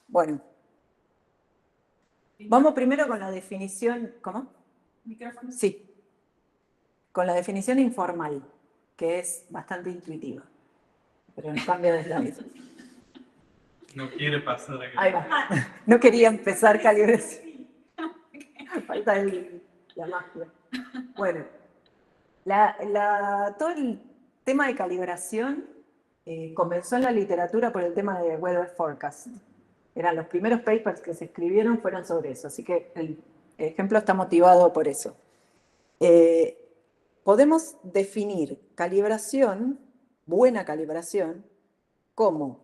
Bueno, vamos primero con la definición. ¿Cómo? ¿Micrófono? Sí. Con la definición informal, que es bastante intuitiva. Pero en cambio de slide. No quiere pasar a Ahí va. No quería empezar calibración. Falta la magia. Bueno, todo el tema de calibración comenzó en la literatura por el tema de weather forecast. Eran los primeros papers que se escribieron fueron sobre eso, así que el ejemplo está motivado por eso. Podemos definir calibración, buena calibración, como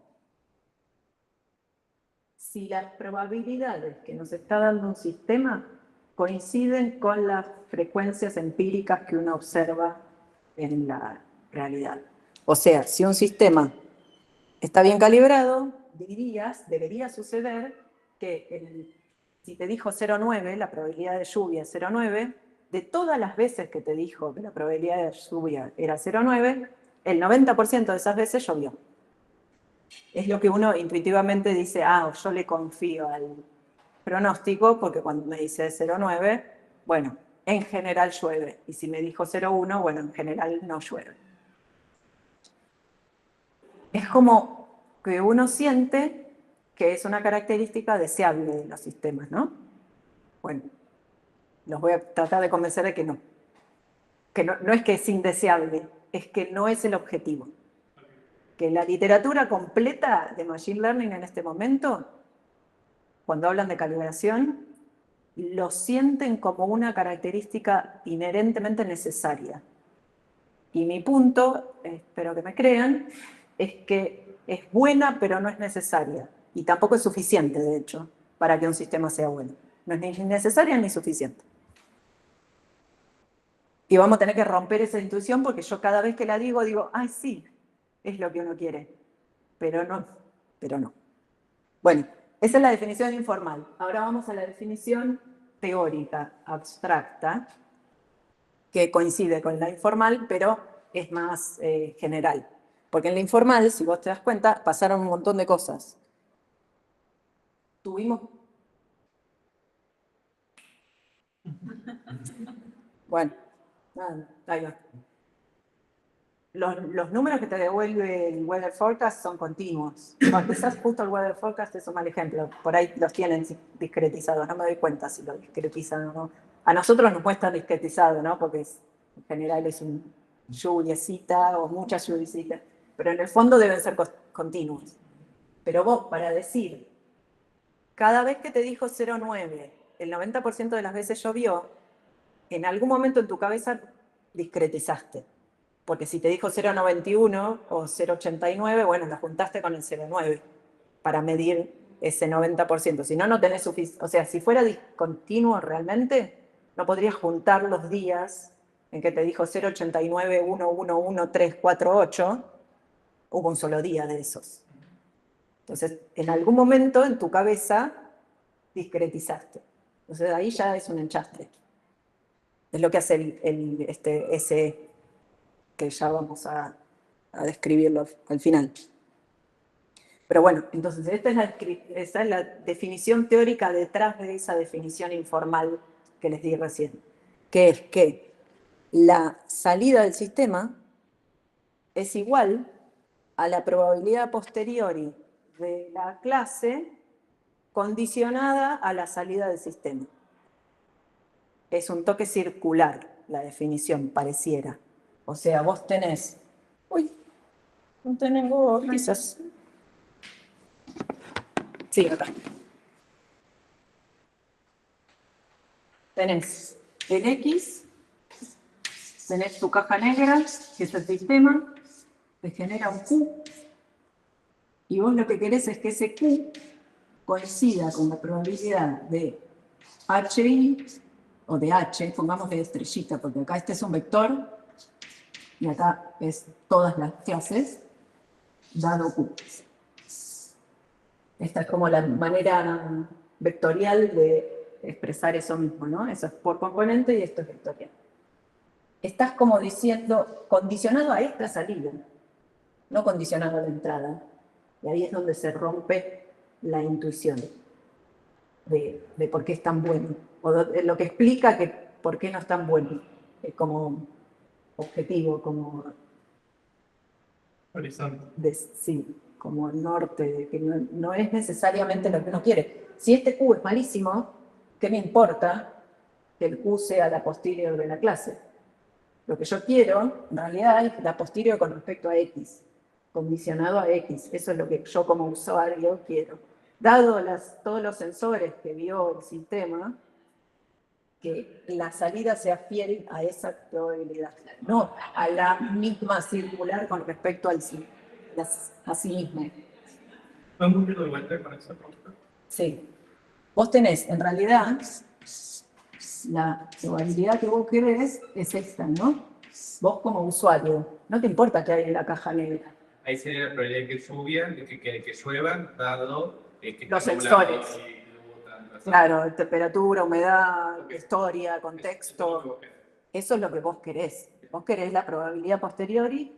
si las probabilidades que nos está dando un sistema coinciden con las frecuencias empíricas que uno observa en la realidad. O sea, si un sistema está bien calibrado, debería suceder que si te dijo 0,9, la probabilidad de lluvia es 0,9, de todas las veces que te dijo que la probabilidad de lluvia era 0,9, el 90% de esas veces llovió. Es lo que uno intuitivamente dice, yo le confío al pronóstico, porque cuando me dice 0,9, bueno, en general llueve. Y si me dijo 0,1, bueno, en general no llueve. Es como que uno siente que es una característica deseable de los sistemas, ¿no? Bueno, los voy a tratar de convencer de que no. Que no es que es indeseable, es que no es el objetivo. Que la literatura completa de Machine Learning en este momento, cuando hablan de calibración, lo sienten como una característica inherentemente necesaria. Y mi punto, espero que me crean, es que es buena pero no es necesaria. Y tampoco es suficiente, de hecho, para que un sistema sea bueno. No es ni necesaria ni suficiente. Y vamos a tener que romper esa intuición porque yo cada vez que la digo, sí, es lo que uno quiere. Pero no. Bueno, esa es la definición informal. Ahora vamos a la definición teórica, abstracta, que coincide con la informal, pero es más general. Porque en la informal, si vos te das cuenta, pasaron un montón de cosas. Bueno, ahí va. Los números que te devuelve el Weather Forecast son continuos. Bueno, quizás justo el Weather Forecast es un mal ejemplo. Por ahí los tienen discretizados. No me doy cuenta si los discretizan o no. A nosotros nos muestran discretizado, ¿no? Porque en general es un lluviecita o mucha lluviecita. Pero en el fondo deben ser continuos. Pero vos, para decir, cada vez que te dijo 0,9, el 90% de las veces llovió, en algún momento en tu cabeza discretizaste. Porque si te dijo 0,91 o 0,89, bueno, la juntaste con el 0,9 para medir ese 90%. Si no, no tenés suficiente. O sea, si fuera discontinuo realmente, no podrías juntar los días en que te dijo 0,89, 1,11, 348. Hubo un solo día de esos. Entonces, en algún momento en tu cabeza discretizaste. Entonces, ahí ya es un enchastre. Es lo que hace ese que ya vamos a describirlo al final. Pero bueno, entonces esta es la definición teórica detrás de esa definición informal que les di recién, que es que la salida del sistema es igual a la probabilidad a posteriori de la clase condicionada a la salida del sistema. Es un toque circular la definición, pareciera. O sea, vos tenés... Uy, no tengo risas. Sí, acá. Tenés el X, tenés tu caja negra, que es el sistema, te genera un Q, y vos lo que querés es que ese Q coincida con la probabilidad de HI, o de H, pongamos de estrellita, porque acá este es un vector, y acá es todas las clases, dado Q. Esta es como la manera vectorial de expresar eso mismo, ¿no? Eso es por componente y esto es vectorial. Estás como diciendo, condicionado a esta salida, no condicionado a la entrada. Y ahí es donde se rompe la intuición de por qué es tan bueno, o de lo que explica que por qué no es tan bueno, como objetivo, como, Horizonte. sí, como el norte, de que no es necesariamente lo que uno quiere. Si este Q es malísimo, ¿qué me importa que el Q sea la posterior de la clase? Lo que yo quiero, en realidad, es la posterior con respecto a X, condicionado a X. Eso es lo que yo como usuario quiero. Dado todos los sensores que vio el sistema, que la salida sea fiel a esa probabilidad, no a la misma circular con respecto a sí mismo. ¿Podemos ir de vuelta con esa pregunta? Sí. Vos tenés, en realidad, la probabilidad que vos querés es esta, ¿no? Vos como usuario, no te importa que hay en la caja negra. Ahí sería la probabilidad de que lluvia, que llueva, dado que Los está nublado sensores. y hubo tanto. Claro, temperatura, humedad, Ok. historia, Eso es lo que contexto. vos querés. Eso es lo que vos querés. Vos querés la probabilidad posteriori,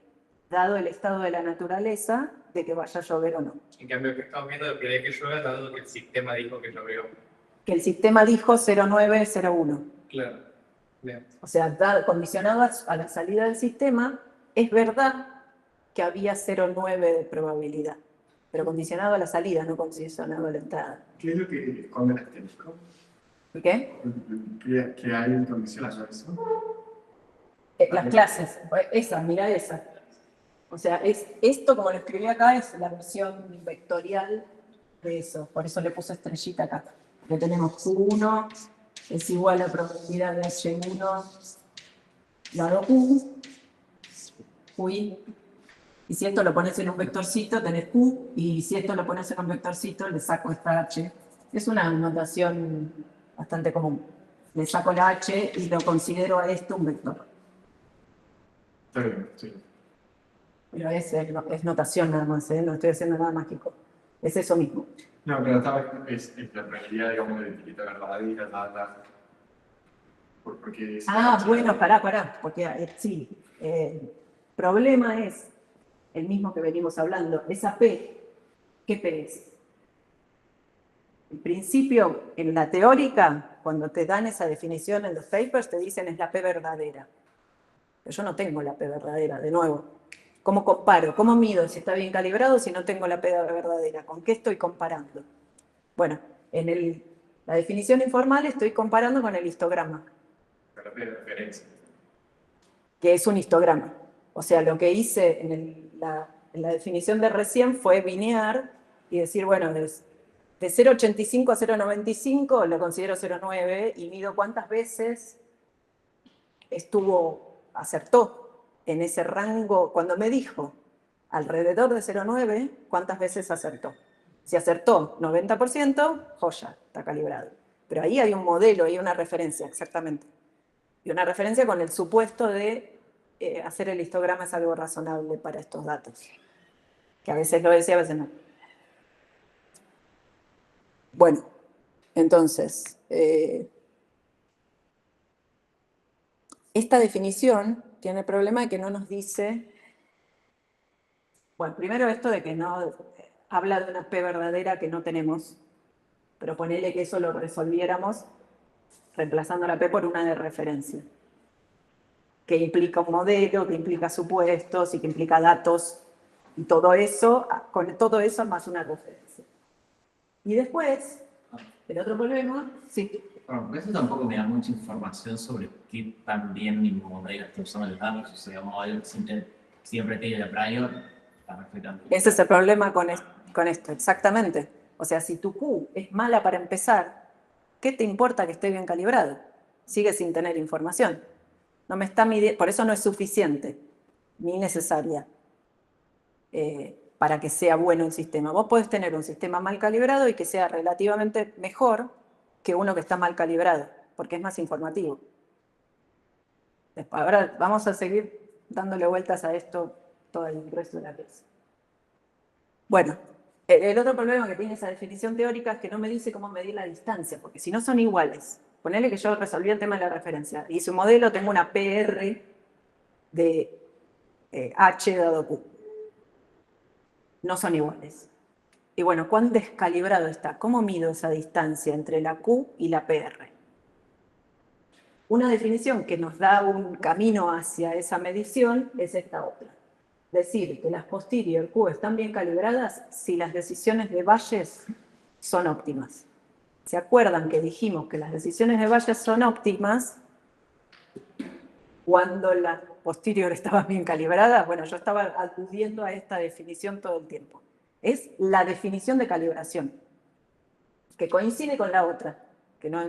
dado el estado de la naturaleza, de que vaya a llover o no. En cambio, que estamos viendo la probabilidad de que llueva, dado que el sistema dijo que llovió. Que el sistema dijo 0901. Claro. Bien. O sea, condicionado a la salida del sistema, es verdad que había 0,9 de probabilidad, pero condicionado a la salida, no condicionado a la entrada. ¿Qué es lo que esconde el asterisco? ¿Qué? ¿Qué hay en condicionado a eso? Las clases, esa, mira esa. O sea, esto, como lo escribí acá, es la versión vectorial de eso. Por eso le puse estrellita acá. Que tenemos Q1 es igual a probabilidad de H1 dado Q, Qi. Y si esto lo pones en un vectorcito, tenés Q, y si esto lo pones en un vectorcito, le saco esta H. Es una notación bastante común. Le saco la H y lo considero a esto un vector. Está bien, sí. Pero es notación nada más, ¿eh? No estoy haciendo nada mágico. Es eso mismo. No, pero es la realidad, digamos, de etiqueta verdadera, porque es... Bueno, pará, porque sí, el problema es el mismo que venimos hablando. Esa P, ¿qué P es? En principio, en la teórica, cuando te dan esa definición en los papers, te dicen es la P verdadera. Pero yo no tengo la P verdadera, de nuevo. ¿Cómo comparo? ¿Cómo mido si está bien calibrado si no tengo la P verdadera? ¿Con qué estoy comparando? Bueno, en la definición informal estoy comparando con el histograma, La referencia. que es un histograma. O sea, lo que hice en la definición de recién fue binear y decir, bueno, de 0,85 a 0,95 lo considero 0,9 y mido cuántas veces acertó en ese rango. Cuando me dijo alrededor de 0,9, ¿cuántas veces acertó? Si acertó 90%, joya, está calibrado. Pero ahí hay un modelo, hay una referencia, exactamente. Y una referencia con el supuesto de hacer el histograma es algo razonable para estos datos. Que a veces lo decía, a veces no. Bueno, entonces, esta definición tiene el problema de que no nos dice... Bueno, primero esto de que no habla de una P verdadera que no tenemos, pero ponele que eso lo resolviéramos reemplazando la P por una de referencia, que implica un modelo, que implica supuestos y que implica datos, y todo eso, con todo eso más una referencia. Y después, el otro problema, sí. Bueno, eso tampoco me da mucha información sobre qué tan bien mi modelo está usando los datos. O sea, el modelo siempre tiene la prior, está respetando. Ese es el problema con esto, exactamente. O sea, si tu Q es mala para empezar, ¿qué te importa que esté bien calibrado? Sigue sin tener información. No me está midiendo, por eso no es suficiente ni necesaria para que sea bueno el sistema. Vos podés tener un sistema mal calibrado y que sea relativamente mejor que uno que está mal calibrado, porque es más informativo. Ahora vamos a seguir dándole vueltas a esto todo el resto de la clase. Bueno, el otro problema que tiene esa definición teórica es que no me dice cómo medir la distancia, porque si no son iguales. Ponele que yo resolví el tema de la referencia. Hice un modelo, tengo una PR de H dado Q. no son iguales. Y bueno, ¿cuán descalibrado está? ¿Cómo mido esa distancia entre la Q y la PR? Una definición que nos da un camino hacia esa medición es esta otra. Decir que las posterior Q están bien calibradas si las decisiones de Bayes son óptimas. ¿Se acuerdan que dijimos que las decisiones de Bayes son óptimas cuando las posterior estaban bien calibradas? Bueno, yo estaba aludiendo a esta definición todo el tiempo. Es la definición de calibración, que coincide con la otra, que no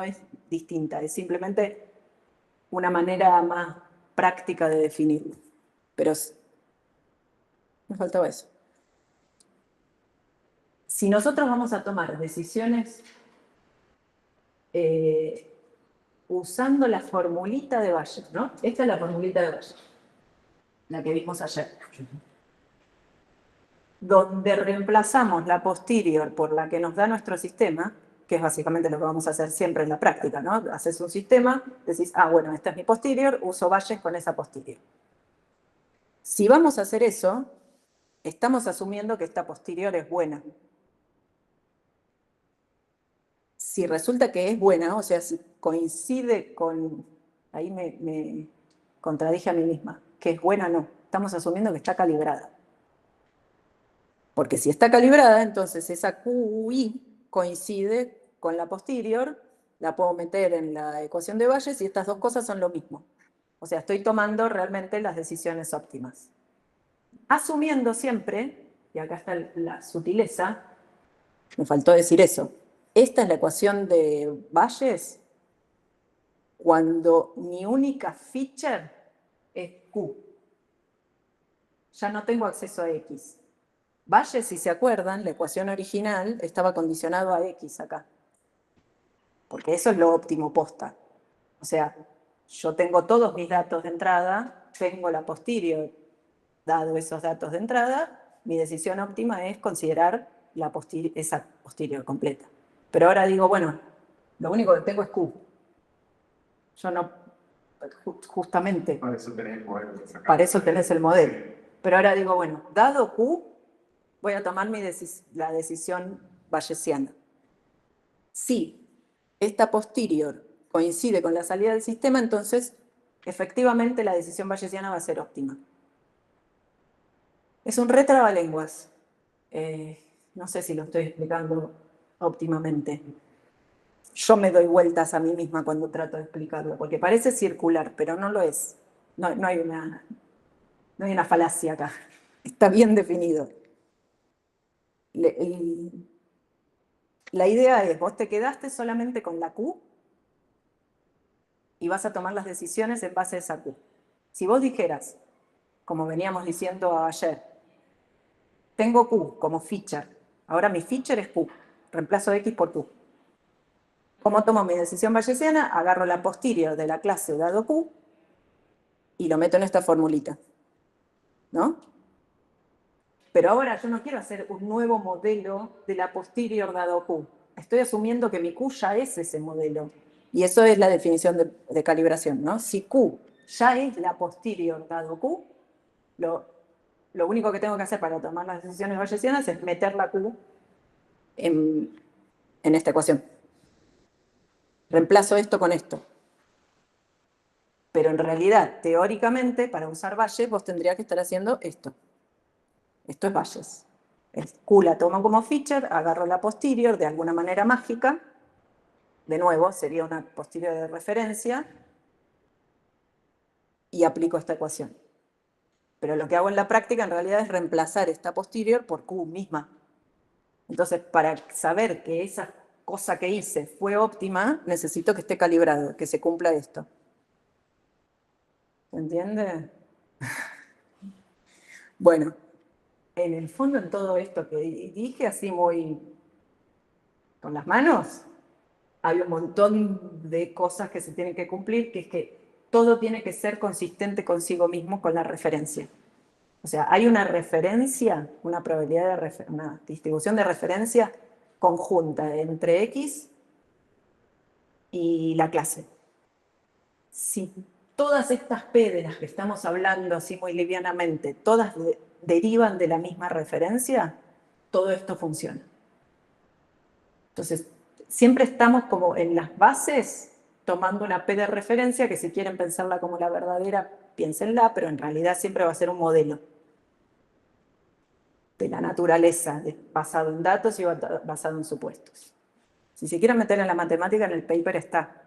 es distinta, es simplemente una manera más práctica de definirlo. Pero me faltaba eso. Si nosotros vamos a tomar decisiones usando la formulita de Bayes, ¿no? Esta es la formulita de Bayes, la que vimos ayer, donde reemplazamos la posterior por la que nos da nuestro sistema, que es básicamente lo que vamos a hacer siempre en la práctica, ¿no? Haces un sistema, decís, ah, bueno, esta es mi posterior, uso Bayes con esa posterior. Si vamos a hacer eso, estamos asumiendo que esta posterior es buena. Si resulta que es buena, o sea, si coincide con... Ahí me contradije a mí misma, que es buena no. Estamos asumiendo que está calibrada. Porque si está calibrada, entonces esa QI coincide con la posterior, la puedo meter en la ecuación de Bayes y estas dos cosas son lo mismo. O sea, estoy tomando realmente las decisiones óptimas. Asumiendo siempre, y acá está la sutileza, me faltó decir eso, esta es la ecuación de Bayes cuando mi única feature es Q. Ya no tengo acceso a X. Bayes, si se acuerdan, la ecuación original estaba condicionado a X acá. Porque eso es lo óptimo posta. O sea, yo tengo todos mis datos de entrada, tengo la posterior, dado esos datos de entrada, mi decisión óptima es considerar esa posterior completa. Pero ahora digo, bueno, lo único que tengo es Q. Yo no, justamente, Para eso tenés el modelo. para eso tenés el modelo. Pero ahora digo, bueno, dado Q, voy a tomar la decisión bayesiana. Si esta posterior coincide con la salida del sistema, entonces efectivamente la decisión bayesiana va a ser óptima. Es un retrabalenguas. No sé si lo estoy explicando óptimamente. Yo me doy vueltas a mí misma cuando trato de explicarlo, porque parece circular, pero no lo es. No hay una falacia acá. Está bien definido. La idea es, vos te quedaste solamente con la Q y vas a tomar las decisiones en base a esa Q. Si vos dijeras, como veníamos diciendo ayer, tengo Q como feature, ahora mi feature es Q, reemplazo X por Q. ¿Cómo tomo mi decisión bayesiana? Agarro la posterior de la clase dado Q y lo meto en esta formulita, ¿no? Pero ahora yo no quiero hacer un nuevo modelo de la posterior dado Q. Estoy asumiendo que mi Q ya es ese modelo. Y eso es la definición de calibración, ¿no? Si Q ya es la posterior dado Q, lo único que tengo que hacer para tomar las decisiones bayesianas es meter la Q en esta ecuación. Reemplazo esto con esto. Pero en realidad, teóricamente, para usar Bayes, vos tendrías que estar haciendo esto. Esto es Bayes. Q la tomo como feature, agarro la posterior de alguna manera mágica. De nuevo, sería una posterior de referencia. Y aplico esta ecuación. Pero lo que hago en la práctica en realidad es reemplazar esta posterior por Q misma. Entonces, para saber que esa cosa que hice fue óptima, necesito que esté calibrado, que se cumpla esto. ¿Se entiende? Bueno, en el fondo en todo esto que dije así muy con las manos, hay un montón de cosas que se tienen que cumplir, que es que todo tiene que ser consistente consigo mismo con la referencia. O sea, hay una referencia, una probabilidad de una distribución de referencia conjunta entre X y la clase. Si todas estas P de las que estamos hablando así muy livianamente, todas derivan de la misma referencia, todo esto funciona. Entonces, siempre estamos como en las bases tomando una P de referencia, que si quieren pensarla como la verdadera, piénsenla, pero en realidad siempre va a ser un modelo de la naturaleza, basado en datos y basado en supuestos. Si se quieren meter en la matemática, en el paper está,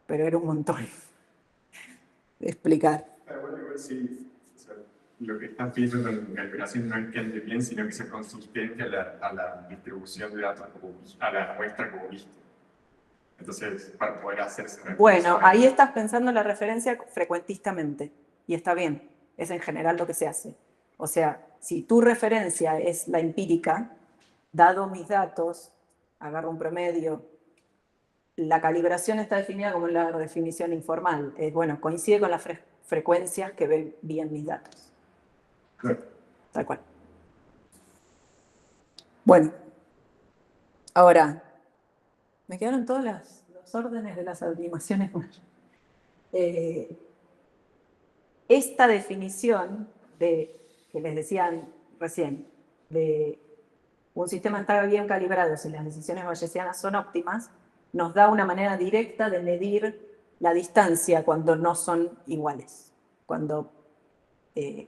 pero era un montón de explicar. Pero bueno, igual sí, o sea, lo que están pidiendo con calibración no es que ande bien, sino que sea consistente a la distribución de datos, a la muestra como viste. Entonces, para poder hacerse... Bueno, ahí estás pensando en la referencia frecuentistamente, y está bien, es en general lo que se hace. O sea, si tu referencia es la empírica, dado mis datos, agarro un promedio, la calibración está definida como la definición informal. Bueno, coincide con las frecuencias que ven bien mis datos. Claro. Tal cual. Bueno, ahora, me quedaron todos los órdenes de las animaciones. Esta definición que les decían recién, de un sistema está bien calibrado si las decisiones bayesianas son óptimas, nos da una manera directa de medir la distancia cuando no son iguales. Cuando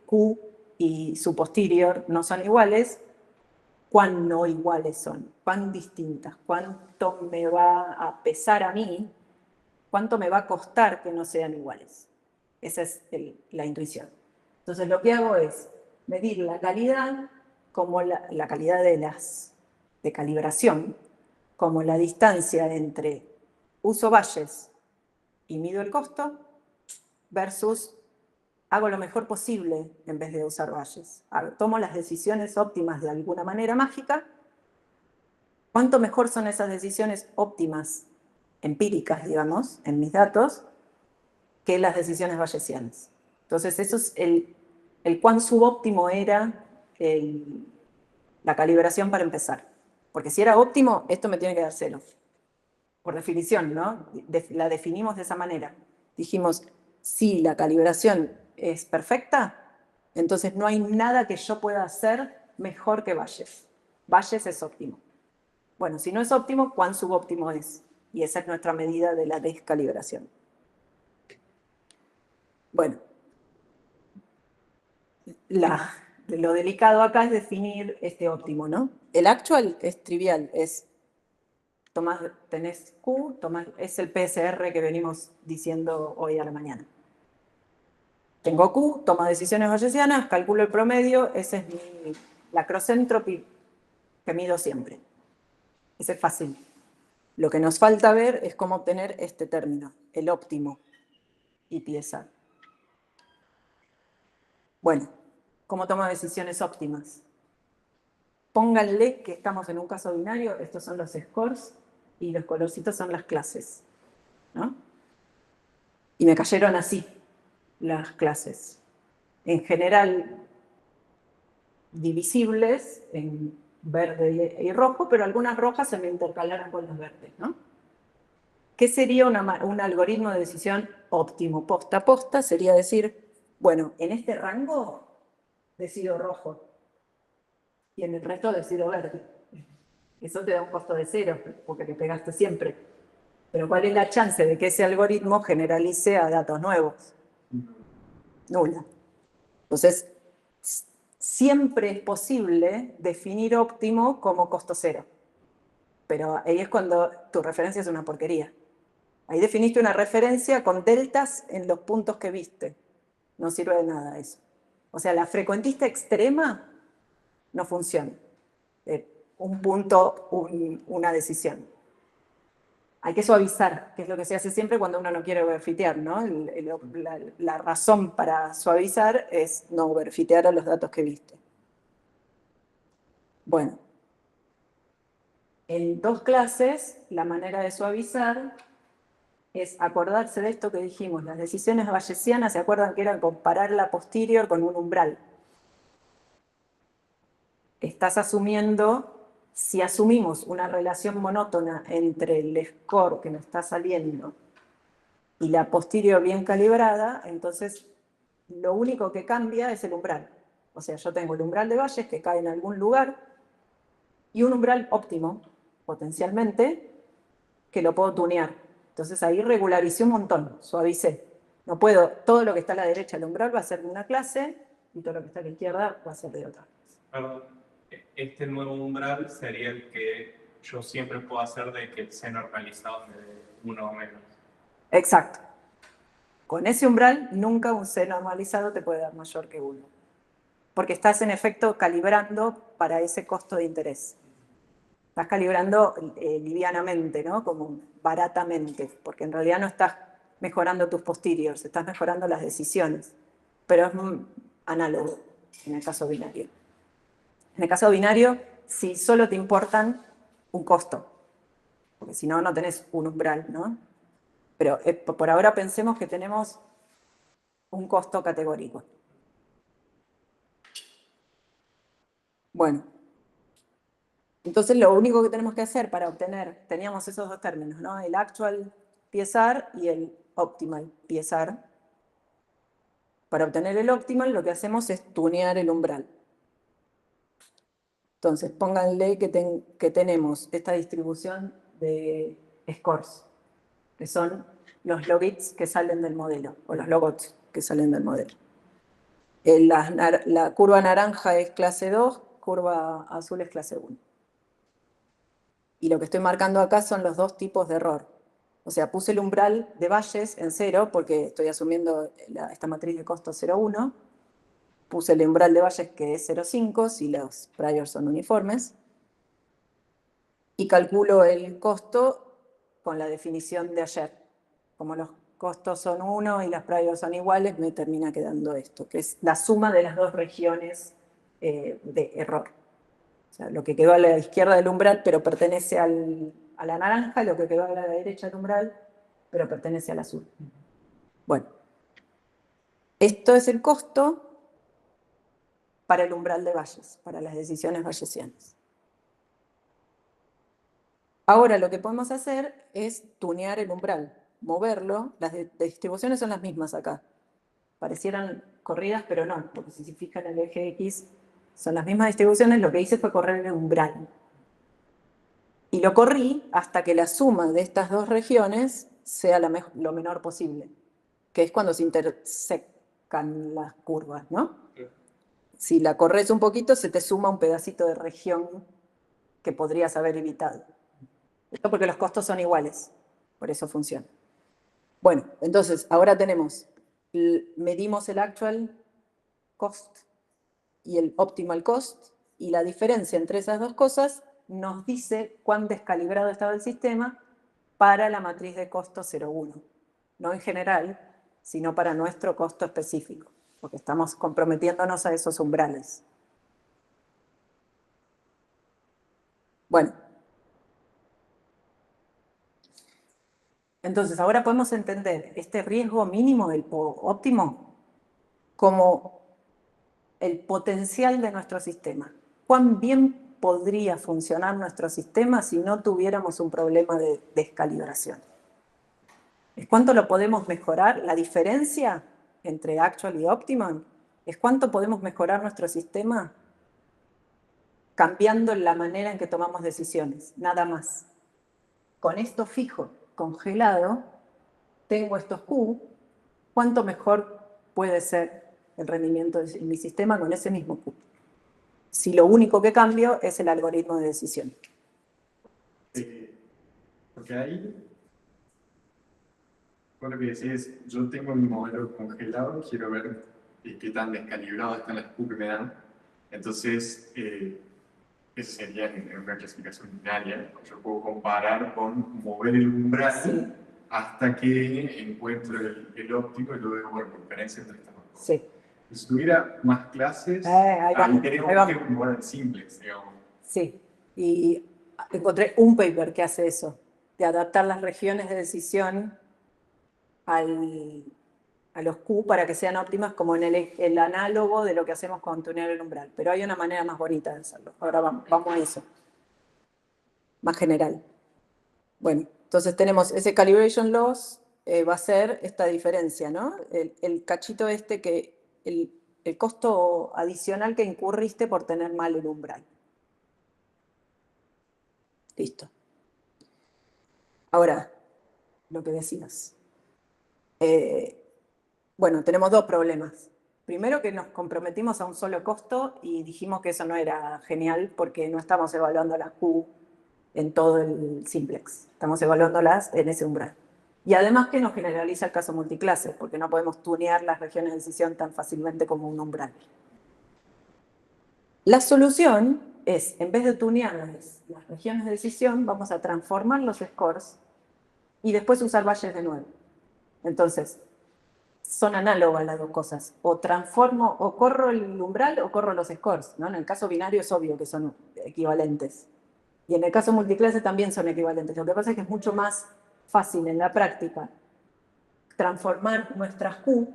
Q y su posterior no son iguales, ¿cuán no iguales son? ¿Cuán distintas? ¿Cuánto me va a pesar a mí? ¿Cuánto me va a costar que no sean iguales? Esa es la intuición. Entonces lo que hago es medir la calidad como la calidad de calibración, como la distancia entre uso Bayes y mido el costo, versus hago lo mejor posible en vez de usar Bayes. Tomo las decisiones óptimas de alguna manera mágica. ¿Cuánto mejor son esas decisiones óptimas, empíricas, digamos, en mis datos, que las decisiones bayesianas? Entonces, eso es el cuán subóptimo era la calibración para empezar. Porque si era óptimo, esto me tiene que dar 0. Por definición, ¿no? La definimos de esa manera. Dijimos, si la calibración es perfecta, entonces no hay nada que yo pueda hacer mejor que Bayes. Bayes es óptimo. Bueno, si no es óptimo, ¿cuán subóptimo es? Y esa es nuestra medida de la descalibración. Bueno, lo delicado acá es definir este óptimo, ¿no? El actual es trivial, tenés Q, es el PSR que venimos diciendo hoy a la mañana. Tengo Q, tomo decisiones bayesianas, calculo el promedio, esa es la cross entropy que mido siempre. Ese es fácil. Lo que nos falta ver es cómo obtener este término, el óptimo, IPSR. Bueno, ¿cómo tomo decisiones óptimas? Pónganle que estamos en un caso binario, estos son los scores y los colorcitos son las clases, ¿no? Y me cayeron así las clases. En general, divisibles en verde y rojo, pero algunas rojas se me intercalaron con los verdes, ¿no? ¿Qué sería un algoritmo de decisión óptimo? Posta a posta sería decir, bueno, en este rango decido rojo y en el resto decido verde. Eso te da un costo de 0, porque te pegaste siempre. Pero ¿cuál es la chance de que ese algoritmo generalice a datos nuevos? Nula. Entonces, siempre es posible definir óptimo como costo 0. Pero ahí es cuando tu referencia es una porquería. Ahí definiste una referencia con deltas en los puntos que viste. No sirve de nada eso. O sea, la frecuentista extrema no funciona. Un punto, una decisión. Hay que suavizar, que es lo que se hace siempre cuando uno no quiere overfitear, ¿no? La razón para suavizar es no overfitear a los datos que viste. Bueno, en 2 clases, la manera de suavizar es acordarse de esto que dijimos. Las decisiones bayesianas, ¿se acuerdan que eran comparar la posterior con un umbral? Estás asumiendo, si asumimos una relación monótona entre el score que nos está saliendo y la posterior bien calibrada, entonces lo único que cambia es el umbral. O sea, yo tengo el umbral de Bayes que cae en algún lugar y un umbral óptimo, potencialmente, que lo puedo tunear. Entonces ahí regularicé un montón, suavicé. No puedo, todo lo que está a la derecha del umbral va a ser de una clase y todo lo que está a la izquierda va a ser de otra. Perdón, este nuevo umbral sería el que yo siempre puedo hacer de que sea normalizado de 1 o menos. Exacto. Con ese umbral, nunca un C normalizado te puede dar mayor que 1. Porque estás en efecto calibrando para ese costo de interés. Estás calibrando livianamente, ¿no? Como baratamente, porque en realidad no estás mejorando tus posteriors, estás mejorando las decisiones. Pero es análogo en el caso binario. En el caso binario, si solo te importan un costo, porque si no, no tenés un umbral, ¿no? Pero por ahora pensemos que tenemos un costo categórico. Bueno, entonces lo único que tenemos que hacer para obtener, teníamos esos dos términos, ¿no? El actual PSR y el optimal PSR. Para obtener el optimal lo que hacemos es tunear el umbral. Entonces pónganle que tenemos esta distribución de scores, que son los logits que salen del modelo, o los logots que salen del modelo. La curva naranja es clase 2, curva azul es clase 1. Y lo que estoy marcando acá son los dos tipos de error. O sea, puse el umbral de Bayes en 0, porque estoy asumiendo esta matriz de costo 0,1. Puse el umbral de Bayes que es 0,5, si los priors son uniformes. Y calculo el costo con la definición de ayer. Como los costos son 1 y las priors son iguales, me termina quedando esto, que es la suma de las dos regiones de error. O sea, lo que quedó a la izquierda del umbral, pero pertenece a la naranja, lo que quedó a la derecha del umbral, pero pertenece al azul. Bueno, esto es el costo para el umbral de Bayes, para las decisiones bayesianas. Ahora lo que podemos hacer es tunear el umbral, moverlo. Las distribuciones son las mismas acá. Parecieran corridas, pero no, porque si se fijan en el eje X, son las mismas distribuciones. Lo que hice fue correr el umbral. Y lo corrí hasta que la suma de estas dos regiones sea lo menor posible, que es cuando se intersecan las curvas, ¿no? Si la corres un poquito, se te suma un pedacito de región que podrías haber evitado. Esto porque los costos son iguales, por eso funciona. Bueno, entonces, ahora medimos el actual cost y el optimal cost, y la diferencia entre esas dos cosas nos dice cuán descalibrado estaba el sistema para la matriz de costo 0,1. No en general, sino para nuestro costo específico, porque estamos comprometiéndonos a esos umbrales. Bueno. Entonces, ahora podemos entender este riesgo mínimo del óptimo como el potencial de nuestro sistema. ¿Cuán bien podría funcionar nuestro sistema si no tuviéramos un problema de descalibración? ¿Es cuánto lo podemos mejorar? La diferencia entre actual y optimal es cuánto podemos mejorar nuestro sistema cambiando la manera en que tomamos decisiones, nada más. Con esto fijo, congelado, tengo estos Q, ¿cuánto mejor puede ser el rendimiento de mi sistema con ese mismo Q? Si lo único que cambio es el algoritmo de decisión. Porque ahí, con lo que decís, yo tengo mi modelo congelado, quiero ver qué tan descalibrado están las Q que me dan. Entonces, eso sería en una clasificación binaria. Yo puedo comparar con mover el umbral, sí, hasta que encuentro el óptimo y luego, bueno, diferencia entre estas dos cosas. Sí. Si tuviera más clases, ahí tenemos que mover simples, digamos. Sí, y encontré un paper que hace eso, de adaptar las regiones de decisión a los Q para que sean óptimas como en el análogo de lo que hacemos con tunear el umbral. Pero hay una manera más bonita de hacerlo. Ahora vamos a eso. Más general. Bueno, entonces tenemos ese calibration loss, va a ser esta diferencia, ¿no? El cachito este que el costo adicional que incurriste por tener mal el umbral. Listo. Ahora, lo que decías. Bueno, tenemos dos problemas. Primero, que nos comprometimos a un solo costo y dijimos que eso no era genial porque no estamos evaluando las Q en todo el simplex. Estamos evaluándolas en ese umbral. Y además que nos generaliza el caso multiclase, porque no podemos tunear las regiones de decisión tan fácilmente como un umbral. La solución es, en vez de tunear las regiones de decisión, vamos a transformar los scores y después usar valles de nuevo. Entonces, son análogas las dos cosas. O transformo, o corro el umbral o corro los scores, ¿no? En el caso binario es obvio que son equivalentes. Y en el caso multiclase también son equivalentes. Lo que pasa es que es mucho más fácil en la práctica transformar nuestras Q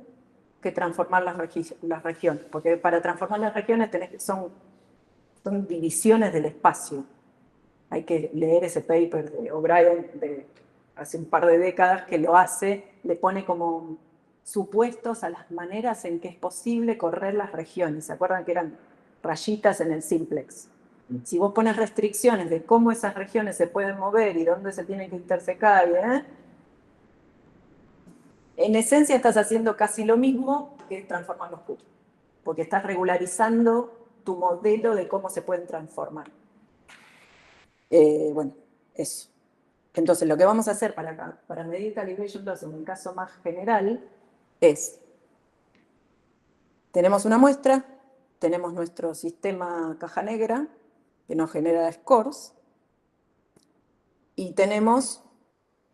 que transformar las regiones. Porque para transformar las regiones son divisiones del espacio. Hay que leer ese paper de O'Brien de hace un par de décadas que lo hace, le pone como supuestos a las maneras en que es posible correr las regiones. ¿Se acuerdan que eran rayitas en el simplex? Si vos pones restricciones de cómo esas regiones se pueden mover y dónde se tienen que intersecar, en esencia estás haciendo casi lo mismo que transformar los Q, porque estás regularizando tu modelo de cómo se pueden transformar. Bueno, eso. Entonces, lo que vamos a hacer para medir calibration loss en un caso más general es, tenemos una muestra, tenemos nuestro sistema caja negra, que nos genera scores, y tenemos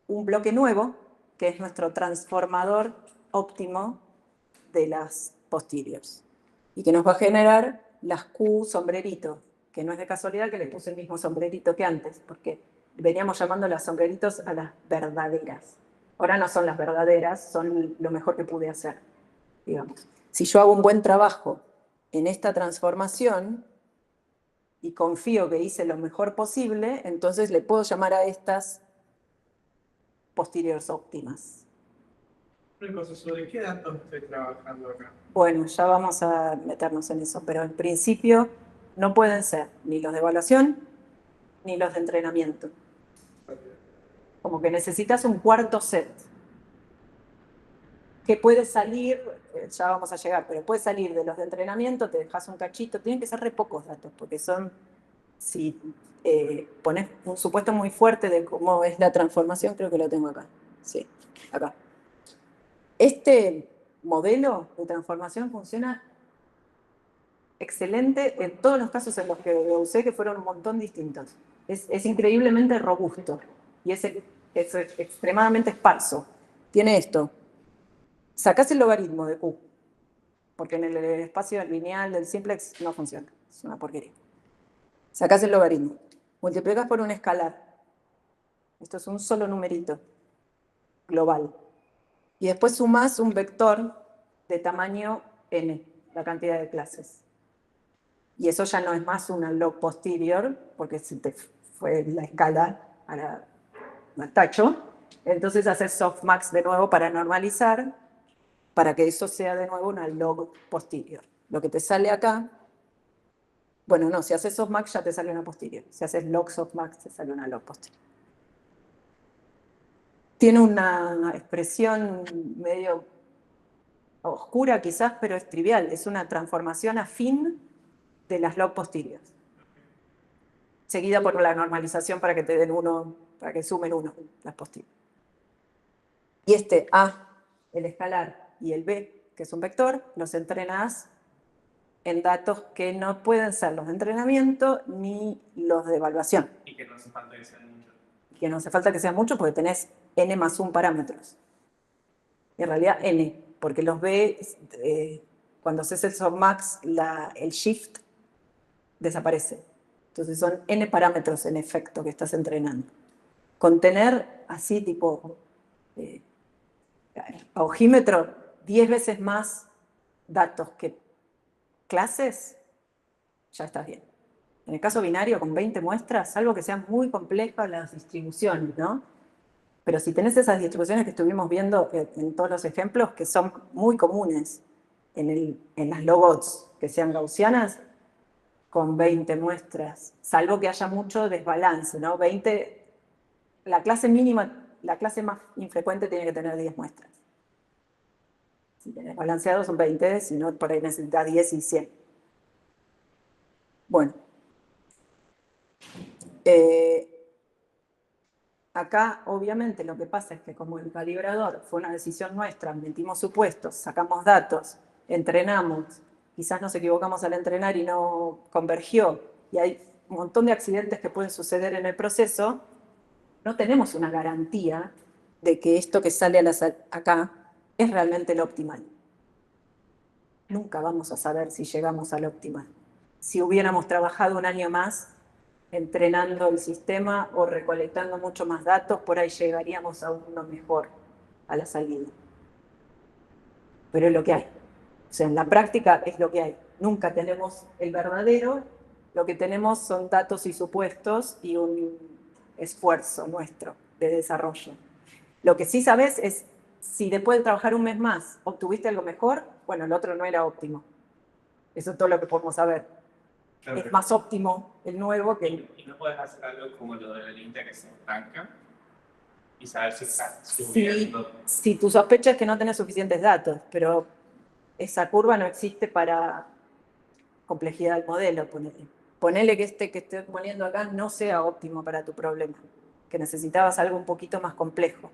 un bloque nuevo, que es nuestro transformador óptimo de las posteriors, y que nos va a generar las Q sombrerito, que no es de casualidad que le puse el mismo sombrerito que antes, porque veníamos llamando las sombreritos a las verdaderas. Ahora no son las verdaderas, son lo mejor que pude hacer, digamos. Si yo hago un buen trabajo en esta transformación y confío que hice lo mejor posible, entonces le puedo llamar a estas posteriores óptimas. Una cosa, ¿sobre qué datos estoy trabajando acá? Bueno, ya vamos a meternos en eso, pero en principio no pueden ser ni los de evaluación ni los de entrenamiento. Como que necesitas un cuarto set que puede salir, ya vamos a llegar, pero puede salir de los de entrenamiento, te dejas un cachito, tienen que ser re pocos datos, porque son, si pones un supuesto muy fuerte de cómo es la transformación, creo que lo tengo acá, sí, acá. Este modelo de transformación funciona excelente en todos los casos en los que lo usé, que fueron un montón distintos. Es increíblemente robusto y es extremadamente esparso. Tiene esto. Sacás el logaritmo de Q, porque en el espacio lineal del simplex no funciona. Es una porquería. Sacás el logaritmo. Multiplicas por un escalar. Esto es un solo numerito global. Y después sumás un vector de tamaño n, la cantidad de clases. Y eso ya no es más una log posterior, porque se te fue la escala al tacho. Entonces haces softmax de nuevo para normalizar, para que eso sea de nuevo una log posterior. Lo que te sale acá, bueno, no, si haces softmax ya te sale una posterior. Si haces log softmax te sale una log posterior. Tiene una expresión medio oscura quizás, pero es trivial. Es una transformación afín de las log posteriores, seguida por la normalización para que te den uno, para que sumen uno las posteriores. Y este A, el escalar, y el B, que es un vector, los entrenas en datos que no pueden ser los de entrenamiento ni los de evaluación. Y que no hace falta que sean muchos. Y que no hace falta que sean muchos porque tenés n más 1 parámetros. En realidad n, porque los B, cuando haces el softmax, el shift desaparece. Entonces son n parámetros en efecto que estás entrenando. Con tener así tipo a ojímetro 10 veces más datos que clases, ya estás bien. En el caso binario, con 20 muestras, salvo que sean muy complejas las distribuciones, ¿no? Pero si tenés esas distribuciones que estuvimos viendo en todos los ejemplos, que son muy comunes, en las logots que sean gaussianas, con 20 muestras, salvo que haya mucho desbalance, ¿no? 20, la clase mínima, la clase más infrecuente tiene que tener 10 muestras. Si tenés balanceado son 20, si no, por ahí necesitas 10 y 100. Bueno. Acá, obviamente, lo que pasa es que como el calibrador fue una decisión nuestra, metimos supuestos, sacamos datos, entrenamos, quizás nos equivocamos al entrenar y no convergió, y hay un montón de accidentes que pueden suceder en el proceso, no tenemos una garantía de que esto que sale acá es realmente el optimal. Nunca vamos a saber si llegamos al optimal. Si hubiéramos trabajado un año más entrenando el sistema o recolectando mucho más datos, por ahí llegaríamos a uno mejor a la salida. Pero es lo que hay. O sea, en la práctica es lo que hay. Nunca tenemos el verdadero, lo que tenemos son datos y supuestos y un esfuerzo nuestro de desarrollo. Lo que sí sabes es si después de trabajar un mes más obtuviste algo mejor, bueno, el otro no era óptimo. Eso es todo lo que podemos saber. Claro, es más óptimo el nuevo que el... ¿Y no puedes hacer algo como lo de la línea que se estanca? Y saber si está Sí, subiendo. si tu sospecha es que no tenés suficientes datos, pero esa curva no existe para complejidad del modelo. Ponele que este que estoy poniendo acá no sea óptimo para tu problema, que necesitabas algo un poquito más complejo.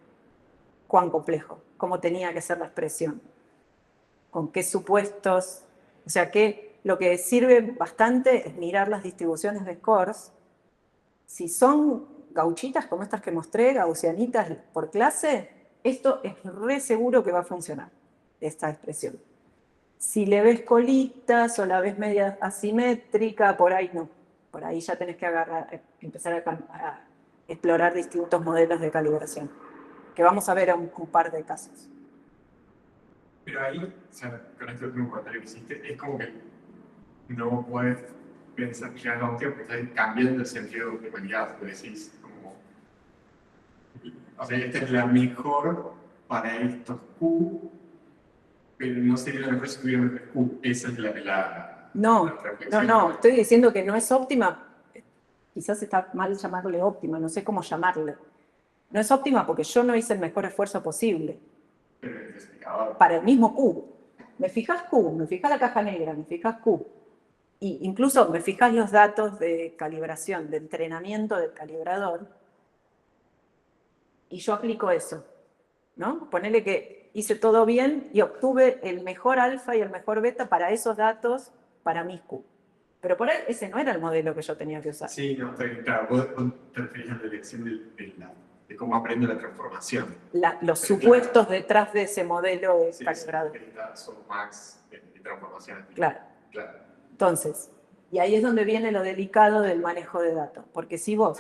¿Cuán complejo? ¿Cómo tenía que ser la expresión? ¿Con qué supuestos? O sea, que lo que sirve bastante es mirar las distribuciones de scores. Si son gauchitas como estas que mostré, gaussianitas por clase, esto es re seguro que va a funcionar, esta expresión. Si le ves colitas o la ves media asimétrica, por ahí no. Por ahí ya tenés que empezar a explorar distintos modelos de calibración, que vamos a ver un par de casos. Pero ahí, o sea, con este último comentario que hiciste, es como que no puedes pensar que haga un tiempo, que estás cambiando el sentido de humanidad, lo decís, como, o sea, esta es la mejor para estos Q, pero no sería la mejor si tuviera mejor Q, esa es la reflexión. No, estoy diciendo que no es óptima, quizás está mal llamarle óptima, no sé cómo llamarle. No es óptima porque yo no hice el mejor esfuerzo posible. Pero el explicador. Para el mismo Q. Me fijas Q, me fijas la caja negra, me fijas Q. Y incluso me fijas los datos de calibración, de entrenamiento del calibrador, y yo aplico eso, ¿no? Ponele que hice todo bien y obtuve el mejor alfa y el mejor beta para esos datos, para mis Q. Pero por ahí ese no era el modelo que yo tenía que usar. Sí, no, claro, vos te referís a la elección de cómo aprende la transformación. Los supuestos detrás de ese modelo de calibrador. Son max de transformación. Claro. Claro. Entonces, y ahí es donde viene lo delicado del manejo de datos. Porque si vos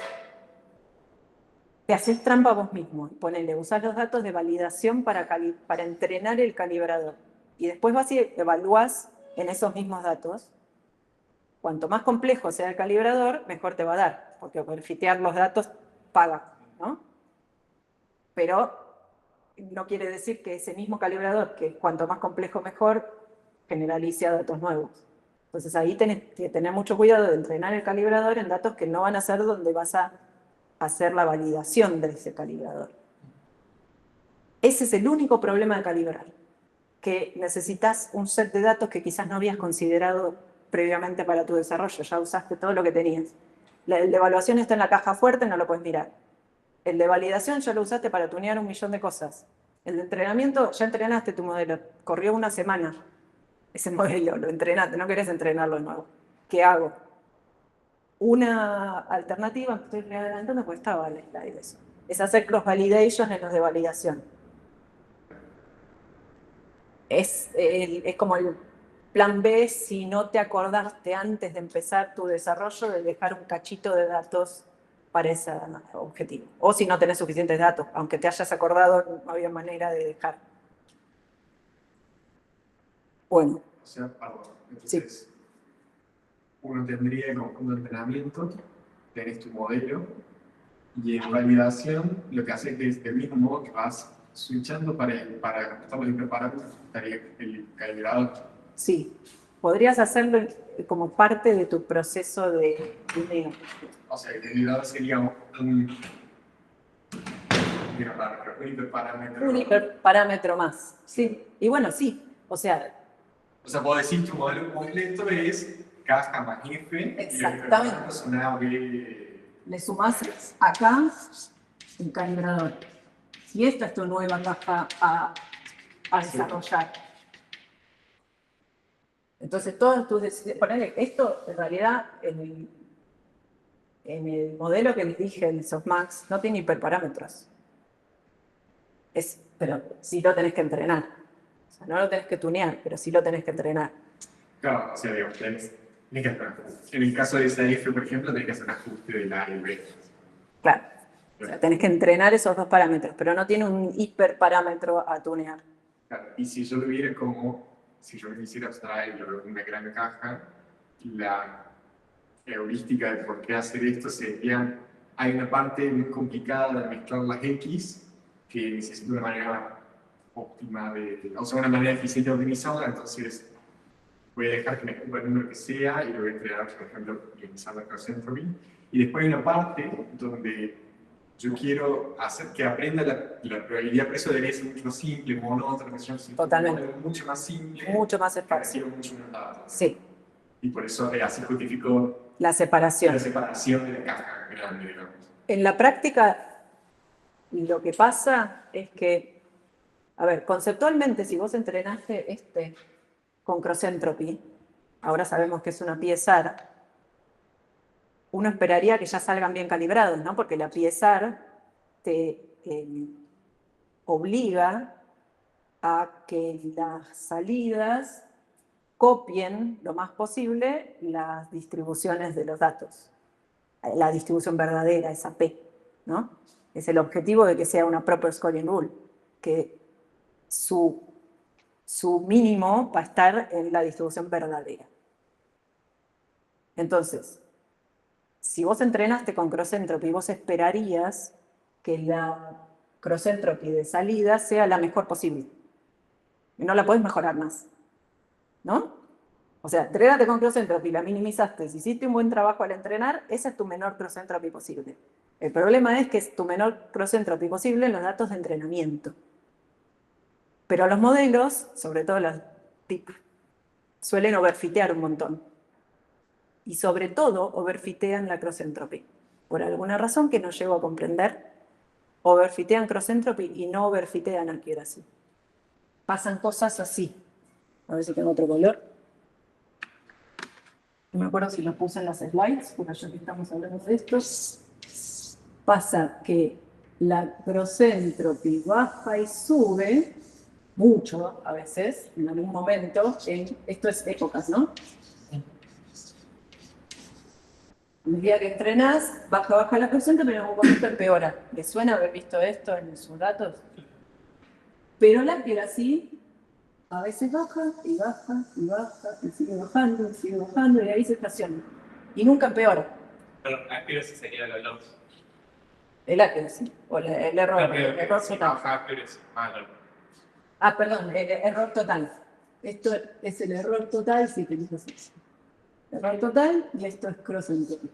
te haces trampa vos mismo, ponele, usás los datos de validación para entrenar el calibrador, y después vas y evaluás en esos mismos datos, cuanto más complejo sea el calibrador, mejor te va a dar, porque por fitear los datos paga, ¿no? Pero no quiere decir que ese mismo calibrador, que cuanto más complejo mejor, generalice a datos nuevos. Entonces ahí tenés que tener mucho cuidado de entrenar el calibrador en datos que no van a ser donde vas a hacer la validación de ese calibrador. Ese es el único problema de calibrar, que necesitas un set de datos que quizás no habías considerado previamente para tu desarrollo, ya usaste todo lo que tenías. El de evaluación está en la caja fuerte, no lo puedes mirar. El de validación ya lo usaste para tunear 1.000.000 de cosas. El de entrenamiento, ya entrenaste tu modelo, corrió una semana ese modelo, lo entrenaste, no querés entrenarlo de nuevo. ¿Qué hago? Una alternativa, me estoy adelantando porque estaba en el slide eso, es hacer cross validation en los de validación. Es como el plan B si no te acordaste antes de empezar tu desarrollo de dejar un cachito de datos para ese objetivo. O si no tenés suficientes datos, aunque te hayas acordado, no había manera de dejar. Bueno. O sea, entonces, sí. Uno tendría el conjunto de entrenamiento, tenés tu modelo, y en validación lo que hace es del mismo modo que vas switchando para ajustar los hiperparámetros, estaría el calibrador sí. Podrías hacerlo como parte de tu proceso de tuneo. O sea, en realidad sería un hiperparámetro. Un hiperparámetro más, sí. Y bueno, sí. O sea, O sea, puedo decir tu modelo completo es caja más F. Exactamente. Y los una B. le sumás acá un calibrador. Y esta es tu nueva caja a desarrollar. Entonces, todas tus decisiones, ponele, esto en realidad en el modelo que les dije, el Softmax, no tiene hiperparámetros. Pero sí lo tenés que entrenar. O sea, no lo tenés que tunear, pero sí lo tenés que entrenar. Claro, o sea, digamos, tenés que hacer. En el caso de esa F, por ejemplo, tenés que hacer un ajuste del A y B. Claro. O sea, tenés que entrenar esos dos parámetros, pero no tiene un hiperparámetro a tunear. Claro, y si yo lo viera como, si yo quisiera abstraer una gran caja, la heurística de por qué hacer esto sería, hay una parte muy complicada de mezclar las X que necesita una manera óptima, o sea, una manera eficiente de optimizarla, entonces voy a dejar que me escupa el número que sea y lo voy a entrenar, por ejemplo, optimizar la cross entropy. Y después hay una parte donde yo quiero hacer que aprenda la probabilidad, pero eso debería ser mucho más simple, monótono, Totalmente. mucho más simple. Mucho más que espacio. reciba mucho menos datos. Sí. Y por eso así justificó La separación. la separación de la caja grande, digamos. En la práctica, lo que pasa es que, a ver, conceptualmente, si vos entrenaste con cross entropy, ahora sabemos que es una PSR, uno esperaría que ya salgan bien calibrados, ¿no? Porque la PSR te obliga a que las salidas copien lo más posible las distribuciones de los datos, la distribución verdadera, esa P, ¿no? Es el objetivo de que sea una proper scoring rule, que su mínimo va a estar en la distribución verdadera. Entonces, si vos entrenaste con cross entropy, vos esperarías que la cross entropy de salida sea la mejor posible. Y no la podés mejorar más, ¿no? O sea, entrenaste con cross entropy, la minimizaste, si hiciste un buen trabajo al entrenar, esa es tu menor cross entropy posible. El problema es que es tu menor cross entropy posible en los datos de entrenamiento. Pero los modelos, sobre todo los TIP, suelen overfitear un montón. Y sobre todo overfitean la cross entropy. Por alguna razón que no llego a comprender, overfitean cross entropy y no overfitean accuracy. Pasan cosas así. A ver si tengo otro color. No me acuerdo si los puse en las slides, porque ya que estamos hablando de esto. Pasa que la cross entropy baja y sube mucho a veces, en algún momento. Esto es épocas, ¿no? El día que entrenás, baja la cross entropy, pero en algún momento empeora. ¿Les suena haber visto esto en sus datos? Pero la accuracy a veces baja y baja y baja y sigue bajando y ahí se estaciona. Y nunca empeora. Pero accuracy sería la loss. El accuracy, o el error, el error Si total. baja accuracy, malo. Ah, perdón, el error total. Esto es el error total si utilizas eso. Error total y esto es cross entropy.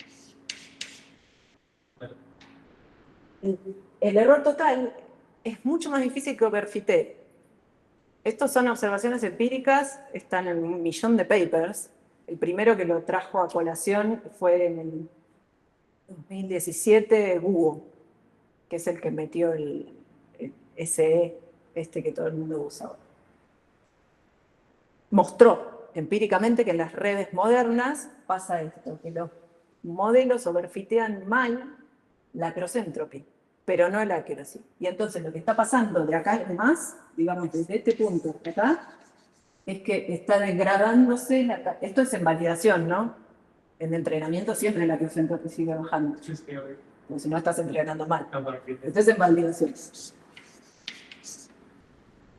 El error total es mucho más difícil que overfitee. Estos son observaciones empíricas, están en 1 millón de papers. El primero que lo trajo a colación fue en el 2017 Google, que es el que metió el SE, que todo el mundo usa ahora. Mostró empíricamente que en las redes modernas pasa esto, que los modelos overfitean mal la cross entropy, pero no el accuracy. Y entonces lo que está pasando de acá en más, digamos desde este punto hasta acá, es que está degradándose, esto es en validación, ¿no? En entrenamiento siempre la cross entropy sigue bajando, como si no estás entrenando mal. Esto es en validación.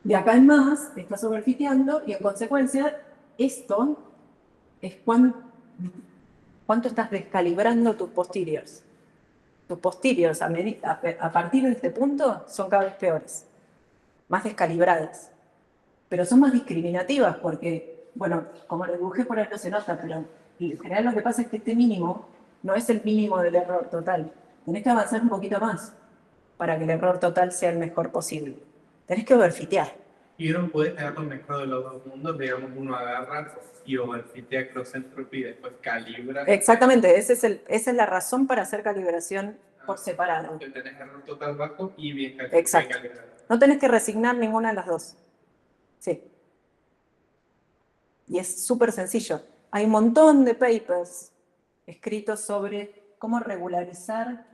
De acá en más, estás overfiteando y en consecuencia, esto es cuánto estás descalibrando tus posteriors. Tus posteriors a partir de este punto son cada vez peores, más descalibradas. Pero son más discriminativas porque Bueno, como lo dibujé por ahí no se nota, pero en general lo que pasa es que este mínimo no es el mínimo del error total. Tenés que avanzar un poquito más para que el error total sea el mejor posible. Tenés que overfitear. Y uno puede tener lo mejor de los dos mundos, digamos, uno agarra y overfitea cross entropy y después calibra. Exactamente, esa es la razón para hacer calibración por separado. Que tenés error total bajo y bien Exacto. calibrado. No tenés que resignar ninguna de las dos. Sí. Y es súper sencillo. Hay un montón de papers escritos sobre cómo regularizar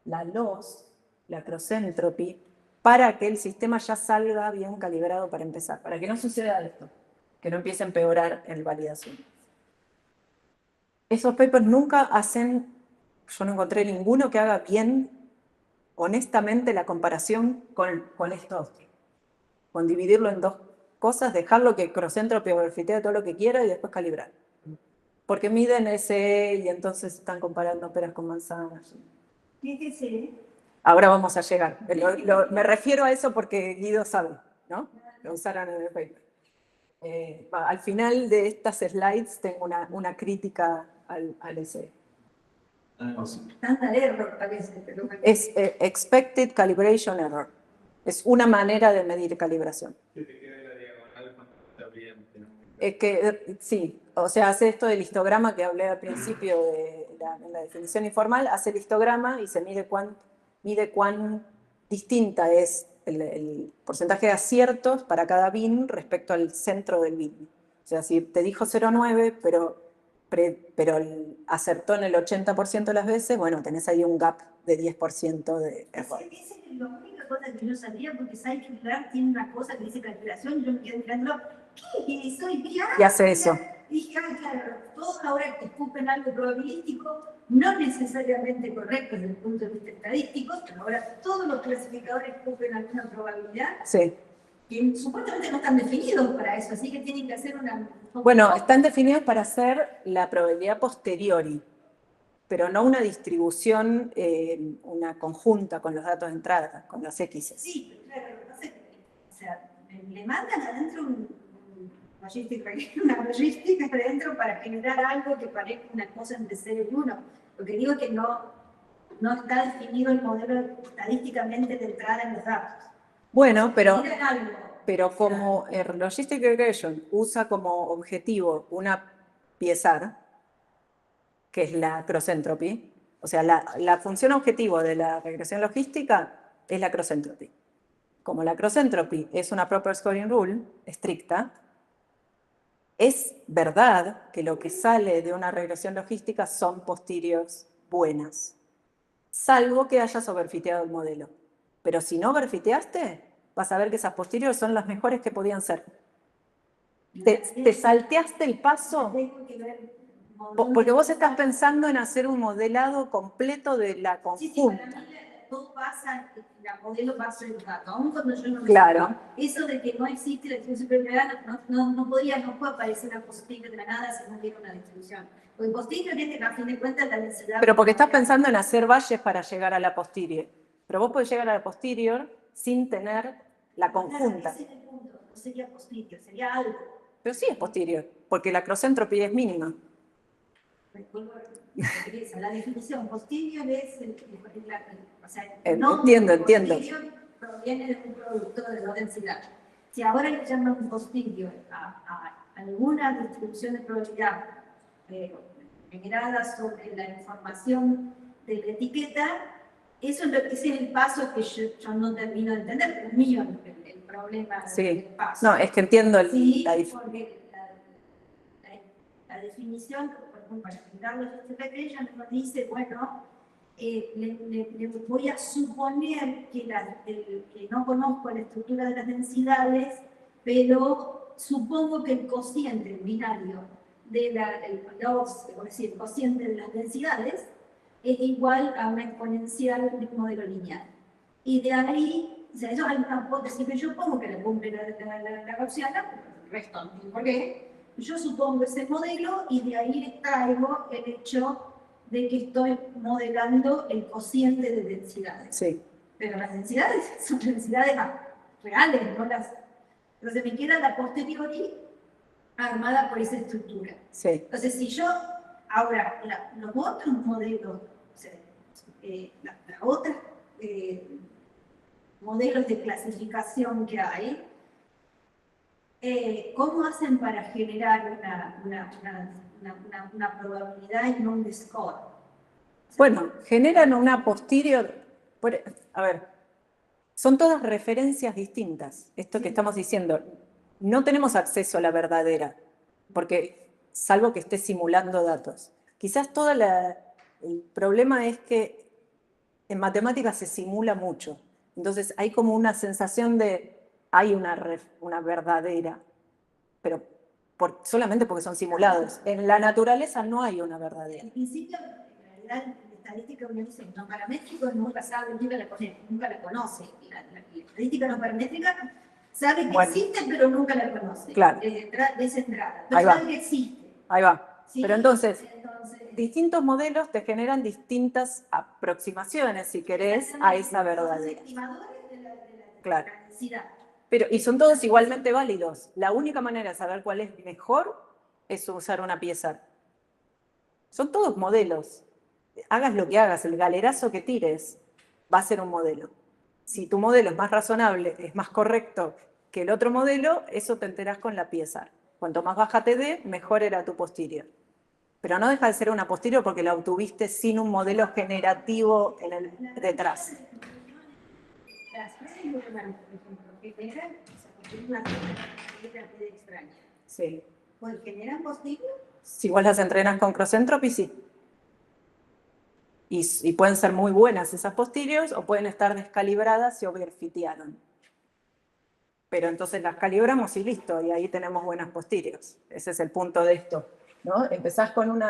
la loss, la cross entropy, para que el sistema ya salga bien calibrado para empezar, para que no suceda esto, que no empiece a empeorar en validación. Esos papers nunca hacen, yo no encontré ninguno que haga bien, honestamente, la comparación con esto otro. Con dividirlo en dos cosas, dejarlo que cross entropy overfitee todo lo que quiera y después calibrar. Porque miden ese y entonces están comparando peras con manzanas. ¿Qué es ese? Ahora vamos a llegar. Me refiero a eso porque Guido sabe, ¿no? Lo usaron en el paper. Al final de estas slides tengo una crítica al SE. Tanta error parece, pero bueno. Es expected calibration error. Es una manera de medir calibración. Que te quede la diagonal cuando está bien. Sí, o sea, hace esto del histograma que hablé al principio en la definición informal, hace el histograma y se mide cuán distinta es el porcentaje de aciertos para cada bin respecto al centro del bin. O sea, si te dijo 0,9, pero acertó en el 80% de las veces, bueno, tenés ahí un gap de 10% de error. Esa es la única cosa que yo sabía, porque Scikit-Learn tiene una cosa que dice calibración, y yo me quedé mirándolo, ¿qué es eso? Y hace eso. Y dije, claro, todos ahora que escupen algo probabilístico, no necesariamente correcto desde el punto de vista estadístico, pero ahora todos los clasificadores escupen alguna probabilidad, Sí. que supuestamente no están definidos para eso, así que tienen que hacer una... Bueno, están definidos para hacer la probabilidad posteriori, pero no una distribución, una conjunta con los datos de entrada, con los X. Sí, pero claro, lo que pasa es que, o sea, le mandan adentro una logística adentro para generar algo que parezca una cosa entre 0 y 1. Lo que digo es que no está definido el modelo estadísticamente de entrada en los datos. Bueno, pero Pero como el Logistic Regression usa como objetivo una piezar, que es la cross entropy, o sea, la función objetivo de la regresión logística es la cross entropy. Como la cross entropy es una proper scoring rule estricta, es verdad que lo que sale de una regresión logística son posteriores buenas, salvo que hayas overfiteado el modelo. Pero si no overfiteaste, vas a ver que esas posteriores son las mejores que podían ser. ¿Te salteaste el paso? Porque vos estás pensando en hacer un modelado completo de la Sí, conjunta. para mí todo pasa, el modelo pasa en los datos, aún cuando yo no Claro. Eso de que no existe la distribución preliminar, no puede aparecer una posterior de la nada si no tiene una distribución. Porque posterior tiene que, a fin de cuentas, la densidad... Pero porque estás pensando en hacer valles para llegar a la posterior. Pero vos podés llegar a la posterior sin tener la conjunta. Ese es el punto, no sería posterior, sería algo. Pero sí es posterior, porque la cross entropy es mínima. La definición posterior es o sea, Entiendo. Posterior proviene de un producto de la densidad. Si ahora le llaman posterior a alguna distribución de probabilidad generada sobre la información de la etiqueta, eso es el paso que yo no termino de entender, pero es mío el problema del paso. No, es que entiendo sí, la diferencia. porque la definición, por ejemplo, para explicar los regression, nos dice, bueno, le voy a suponer que no conozco la estructura de las densidades, pero supongo que el cociente, el binario, el cociente de las densidades, es igual a una exponencial de un modelo lineal. Y de ahí, o sea, eso es una hipótesis que yo pongo que la cumple la gaussiana, el resto no tiene por qué. Yo supongo ese modelo y de ahí extraigo el hecho de que estoy modelando el cociente de densidades. Sí. Pero las densidades son densidades reales, no las... Entonces me queda la posteriori armada por esa estructura. Sí. Entonces, si yo, ahora, los otros modelos, o sea, las otras modelos de clasificación que hay, ¿cómo hacen para generar una probabilidad y no un score? Bueno, generan una posterior. A ver, son todas referencias distintas. Esto que estamos diciendo, no tenemos acceso a la verdadera, porque salvo que esté simulando datos. Quizás el problema es que en matemáticas se simula mucho. Entonces hay como una sensación de hay una verdadera, pero solamente porque son simulados. En la naturaleza no hay una verdadera. En principio, en realidad, la estadística uno dice no paramétrico, nunca sabe, nunca la conoce. La estadística no paramétrica sabe que existe, pero nunca la conoce. Claro. Desde entrada. Pero Ahí va. sabe que existe. Ahí va. ¿Sí? Pero entonces, distintos modelos te generan distintas aproximaciones, si querés, a esa verdadera. Claro. Pero, y son todos igualmente válidos. La única manera de saber cuál es mejor es usar una pieza. Son todos modelos. Hagas lo que hagas, el galerazo que tires, va a ser un modelo. Si tu modelo es más razonable, es más correcto que el otro modelo, eso te enterás con la pieza. Cuanto más baja te dé, mejor era tu posterior. Pero no deja de ser una posterior porque la obtuviste sin un modelo generativo detrás. Las frases neuronales, por ejemplo, que generan, o sea, una red extraña. Sí. ¿Pues generan posterior? Si vos las entrenas con cross entropy, sí. Y pueden ser muy buenas esas posteriors o pueden estar descalibradas si overfitearon. Pero entonces las calibramos y listo, y ahí tenemos buenas posteriors. Ese es el punto de esto, ¿no? Empezás con un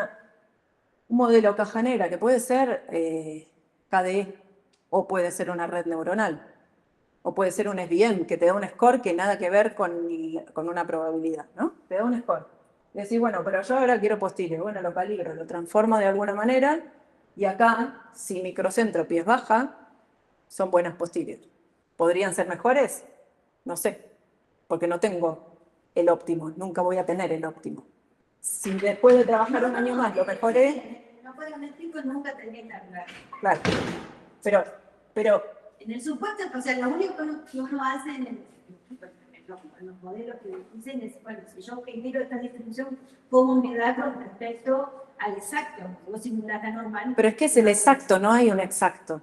modelo caja negra que puede ser KDE o puede ser una red neuronal o puede ser un SVM que te da un score que nada que ver con una probabilidad, ¿no? Te da un score. Y decís, bueno, pero yo ahora quiero posterior. Bueno, lo calibro, lo transformo de alguna manera y acá, si mi cross entropy es baja, son buenas posterior. ¿Podrían ser mejores? No sé, porque no tengo el óptimo, nunca voy a tener el óptimo. Si después de trabajar un año más lo mejor es... No paramétrico nunca tenía que hablar. Claro, pero... En el supuesto, o sea, lo único que uno hace en los modelos que dicen es, bueno, si yo genero esta distribución, ¿cómo me da con respecto al exacto? Vos simulás la normal. Pero es que es el exacto, no hay un exacto.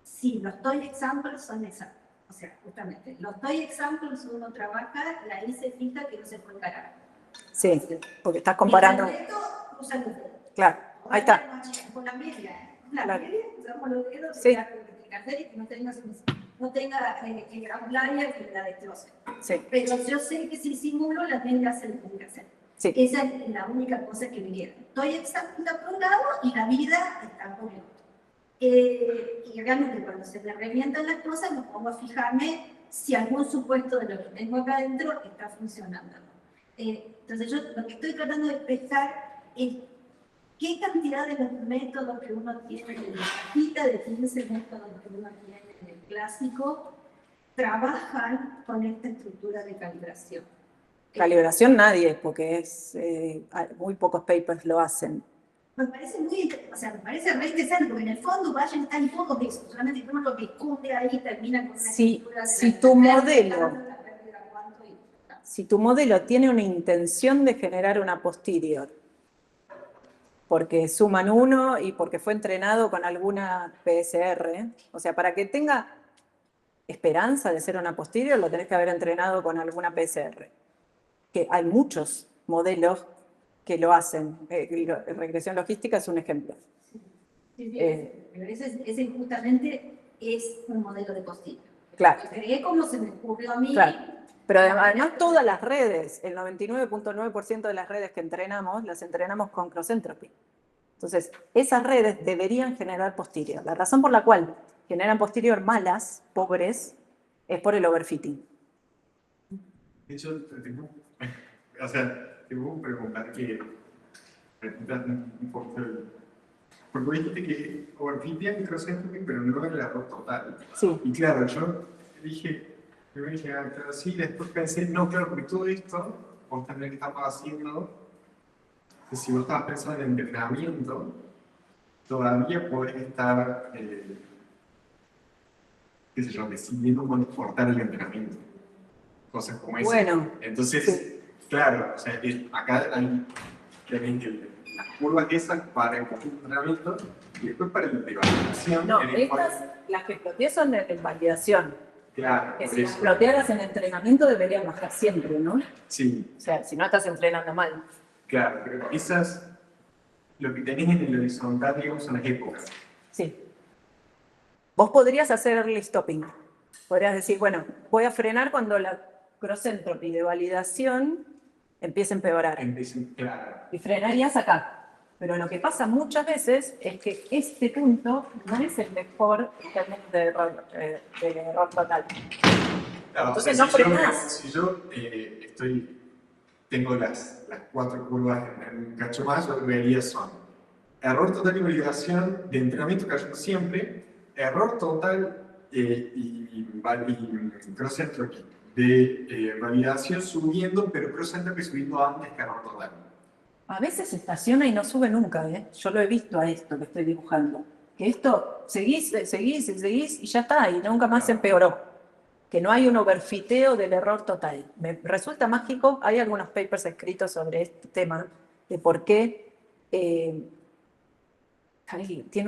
Sí, los toy examples son exactos. O sea, justamente, los toy examples uno trabaja, la I se fija que no se puede encarar. Sí, porque estás comparando. Usa los dedos. Claro, ahí está. Con la media. Claro. Media, usamos los dedos Sí. y que no tenga gramularia que la destroce. Sí. Pero yo sé que si simulo, la media se lo tengo que hacer. Sí. Esa es la única cosa que me queda. Estoy exacta por un lado y la vida está por el otro. Y realmente cuando se me revientan las cosas, me pongo a fijarme si algún supuesto de lo que tengo acá adentro está funcionando. Entonces yo lo que estoy tratando de expresar es qué cantidad de los métodos que uno tiene, de la cajita de 15 métodos que uno tiene en el clásico, trabajan con esta estructura de calibración. Calibración nadie, porque muy pocos papers lo hacen. Me parece muy, o sea, me parece re interesante, porque en el fondo vayan tan pocos de eso, solamente que uno lo que esconde ahí termina con una estructura de si tu modelo tiene una intención de generar una posterior, porque suman 1 y porque fue entrenado con alguna PSR, o sea, para que tenga esperanza de ser una posterior, lo tenés que haber entrenado con alguna PSR. Que hay muchos modelos que lo hacen. Regresión logística es un ejemplo. Sí, pero ese justamente es un modelo de posterior. Claro. Creé como se me ocurrió a mí. Claro. Pero además todas las redes, el 99.9% de las redes que entrenamos, las entrenamos con cross entropy. Entonces, esas redes deberían generar posterior. La razón por la cual generan posterior malas, pobres, es por el overfitting. De hecho, tengo que preguntar que repitas un poco porque vos dijiste que overfitting cross entropy, pero no era el error total. Sí. Y claro, yo dije, claro, sí, después pensé, no, claro, porque todo esto, vos también estamos haciendo, que si vos estás pensando en entrenamiento, todavía podés estar, qué sé yo, decidiendo cómo cortar el entrenamiento. Cosas como esas. Bueno, Entonces, sí. claro, o sea, acá hay las curvas esas para el entrenamiento y después para la evaluación. No, el informe. las que exploté son en validación. Claro, Que por si las eso. explotearas en entrenamiento deberían bajar siempre, ¿no? Sí, O sea, si no estás entrenando mal. claro, pero esas, lo que tenés en el horizontal, digamos, son las épocas. Sí. Vos podrías hacer early stopping. Podrías decir, bueno, voy a frenar cuando la cross entropy de validación empiece a empeorar. Claro. Y frenarías acá. Pero lo que pasa muchas veces es que este punto no es el mejor en términos de error total. Claro, Entonces o sea, no frenás. si yo tengo las 4 curvas en un cacho más, yo vería son error total y validación de entrenamiento cayendo siempre, error total y cross entropy de validación subiendo, pero cross entropy subiendo antes que error total. A veces estaciona y no sube nunca, ¿eh? Yo lo he visto a esto que estoy dibujando. Que esto, seguís y ya está, y nunca más se empeoró. Que no hay un overfiteo del error total. Me resulta mágico, hay algunos papers escritos sobre este tema, de por qué, tiene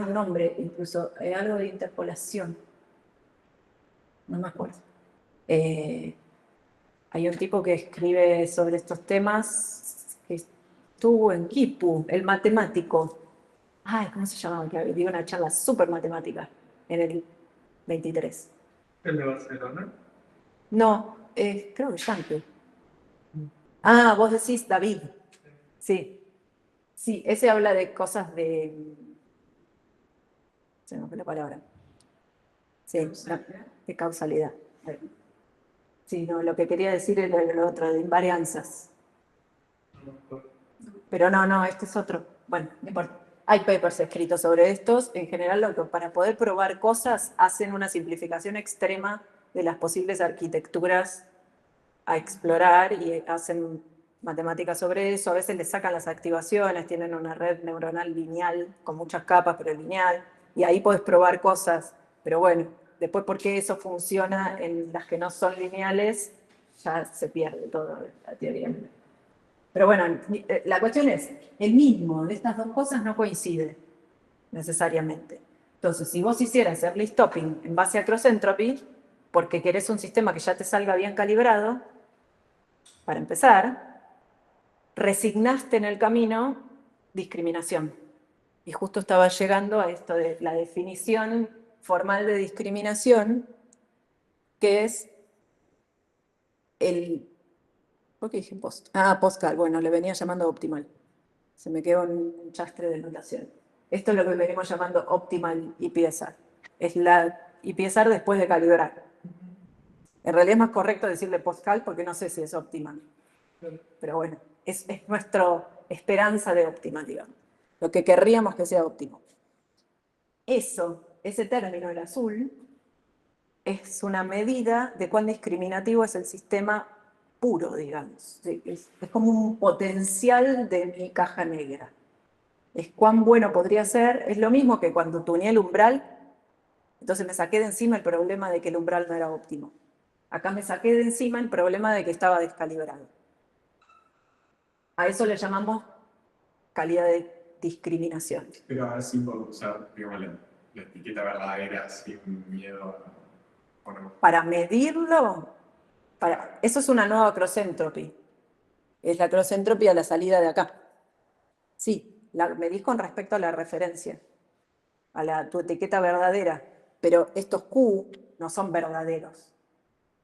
un nombre incluso, algo de interpolación, no me acuerdo. Hay un tipo que escribe sobre estos temas, que estuvo en Kipu, el matemático. Ay, ¿cómo se llamaba? Que dio una charla súper matemática en el 23. ¿El de Barcelona? No, creo que Yankee. Ah, vos decís David. Sí, sí, ese habla de cosas de... Se me fue la palabra. Sí, de causalidad. Sí, no, lo que quería decir era lo otro, de invarianzas. Pero no, este es otro. Bueno, no importa. Hay papers escritos sobre estos. En general, para poder probar cosas, hacen una simplificación extrema de las posibles arquitecturas a explorar y hacen matemáticas sobre eso. A veces le sacan las activaciones, tienen una red neuronal lineal, con muchas capas, pero lineal, y ahí puedes probar cosas. Pero bueno, después porque eso funciona en las que no son lineales, ya se pierde toda la teoría. Pero bueno, la cuestión es, el mismo de estas dos cosas no coincide necesariamente. Entonces, si vos hicieras early stopping en base a cross entropy, porque querés un sistema que ya te salga bien calibrado, para empezar, resignaste en el camino discriminación. Y justo estaba llegando a esto de la definición formal de discriminación, que es el... ¿Por qué dije post? Ah, postcal, bueno, le venía llamando optimal. Se me quedó un chastre de notación. Esto es lo que venimos llamando optimal IPSR. Es la IPSR después de calibrar. En realidad es más correcto decirle postcal porque no sé si es optimal. Pero bueno, es nuestra esperanza de óptima, digamos. Lo que querríamos que sea óptimo. Ese término, el azul, es una medida de cuán discriminativo es el sistema puro, digamos. Es como un potencial de mi caja negra. Es cuán bueno podría ser. Es lo mismo que cuando tuneé el umbral, entonces me saqué de encima el problema de que el umbral no era óptimo. Acá me saqué de encima el problema de que estaba descalibrado. A eso le llamamos calidad de discriminación. Pero ahora sí puedo usar, digamos, la etiqueta verdadera sin miedo a... ¿o no? Para medirlo, eso es una nueva cross entropy. Es la cross entropy a la salida de acá. Sí, la medís con respecto a la referencia, a tu etiqueta verdadera, pero estos Q no son verdaderos.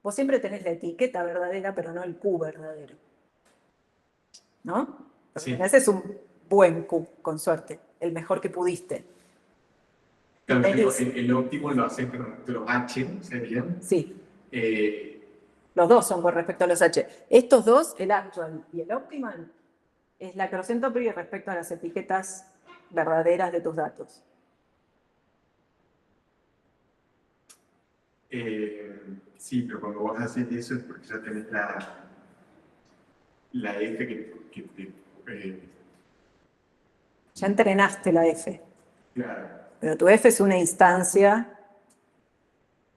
Vos siempre tenés la etiqueta verdadera, pero no el Q verdadero. ¿No? Sí. Ese es un buen Q, con suerte, el mejor que pudiste. Claro, el óptimo lo hace con los H, ¿serían? Sí. Los dos son con respecto a los H. Estos dos, el actual y el optimal, es la cross entropy respecto a las etiquetas verdaderas de tus datos. Sí, pero cuando vos haces eso es porque ya tenés la F que Ya entrenaste la F, claro, pero tu F es una instancia,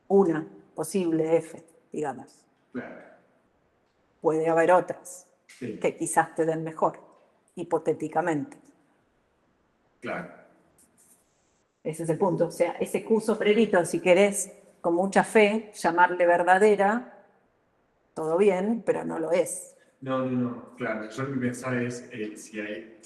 una posible F, digamos. claro, Puede haber otras sí, que quizás te den mejor, hipotéticamente. claro, Ese es el punto. O sea, ese Q sombrerito, si querés, con mucha fe, llamarle verdadera, todo bien, pero no lo es. no, claro, yo lo que pensaba es si hay,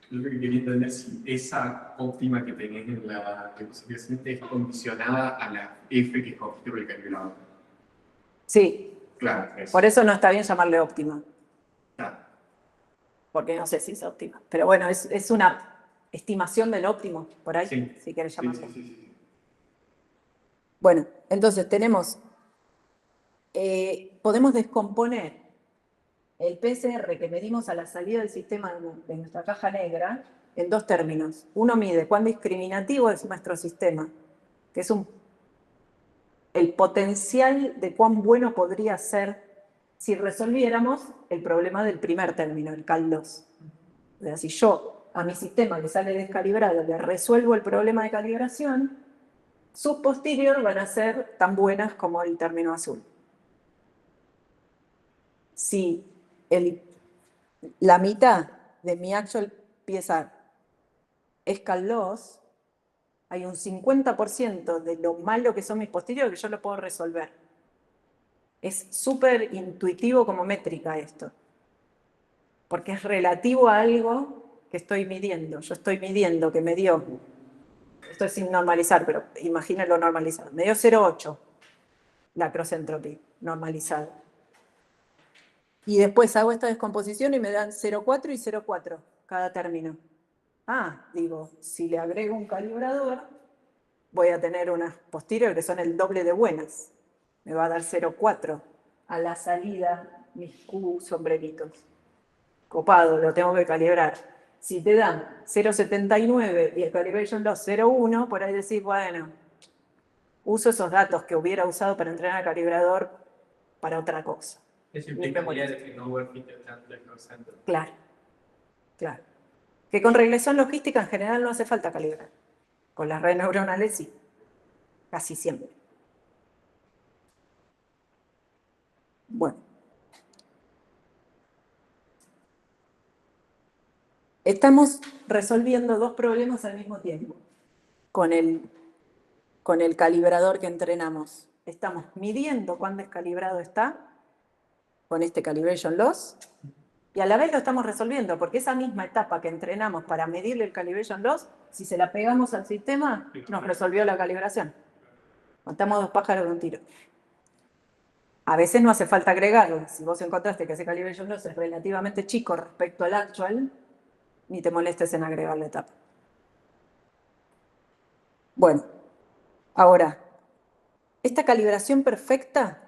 lo que quería entender es si esa óptima que tenés en la representación es condicionada a la F que escogiste por el calculador. Sí, Claro, eso. por eso no está bien llamarle óptima, Claro. porque no sé si es óptima. Pero bueno, es una estimación del óptimo, por ahí, Sí. si querés Sí, llamarlo. sí. Bueno, entonces tenemos, podemos descomponer el PCR que medimos a la salida del sistema de nuestra caja negra en dos términos. Uno mide cuán discriminativo es nuestro sistema, que es el potencial de cuán bueno podría ser si resolviéramos el problema del primer término, el CAL2. O sea, si yo a mi sistema que sale descalibrado le resuelvo el problema de calibración, sus posterior van a ser tan buenas como el término azul. Si la mitad de mi actual pieza es CAL2, hay un 50% de lo malo que son mis posteriores que yo lo puedo resolver. Es súper intuitivo como métrica esto, porque es relativo a algo que estoy midiendo. Yo estoy midiendo que me dio, esto es sin normalizar, pero imagínenlo normalizado, me dio 0,8 la cross entropy normalizada. Y después hago esta descomposición y me dan 0,4 y 0,4 cada término. Digo, si le agrego un calibrador, voy a tener unas posteriores que son el doble de buenas. Me va a dar 0,4 a la salida mis Q sombreritos. Copado, lo tengo que calibrar. Si te dan 0,79 y el calibration loss 0,1, por ahí decís, bueno, uso esos datos que hubiera usado para entrenar al calibrador para otra cosa. Eso implicaría de que no overfite tanto el concepto. Claro. Que con regresión logística en general no hace falta calibrar. Con las redes neuronales sí, casi siempre. Bueno. Estamos resolviendo dos problemas al mismo tiempo con el calibrador que entrenamos. Estamos midiendo cuán descalibrado está con este calibration loss y a la vez lo estamos resolviendo porque esa misma etapa que entrenamos para medirle el calibration loss, si se la pegamos al sistema, nos resolvió la calibración. Matamos dos pájaros de un tiro. A veces no hace falta agregarlo. Si vos encontraste que ese calibration loss es relativamente chico respecto al actual, ni te molestes en agregar la etapa. Bueno, ahora, esta calibración perfecta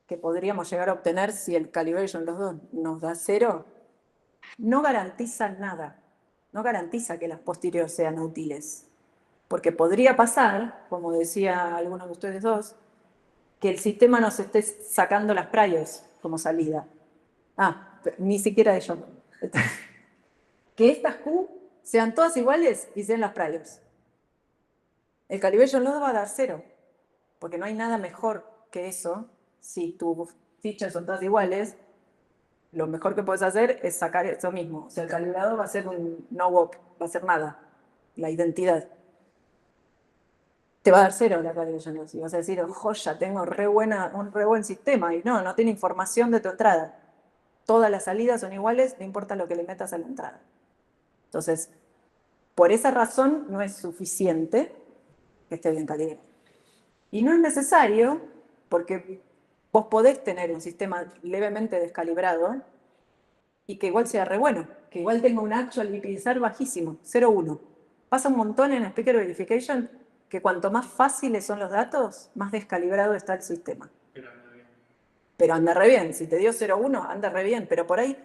que podríamos llegar a obtener si el calibration los dos nos da 0, no garantiza nada. No garantiza que las posteriores sean útiles. Porque podría pasar, como decía alguno de ustedes dos, que el sistema nos esté sacando las priors como salida. Ni siquiera ellos. Que estas Q sean todas iguales y sean las priors. El calibration loss va a dar 0, porque no hay nada mejor que eso. Si tus fichas son todas iguales, lo mejor que puedes hacer es sacar eso mismo. O sea, el calibrador va a ser un no-op, va a ser nada, la identidad. Te va a dar 0 la calibration loss. Y vas a decir, joya, tengo un re buen sistema. Y no tiene información de tu entrada. Todas las salidas son iguales, no importa lo que le metas a la entrada. Entonces, por esa razón no es suficiente que esté bien calibrado. Y no es necesario, porque vos podés tener un sistema levemente descalibrado y que igual sea re bueno, que igual tenga un actual VPSR bajísimo, 0,1. Pasa un montón en Speaker Verification que cuanto más fáciles son los datos, más descalibrado está el sistema. Pero anda re bien, si te dio 0,1, anda re bien, pero por ahí,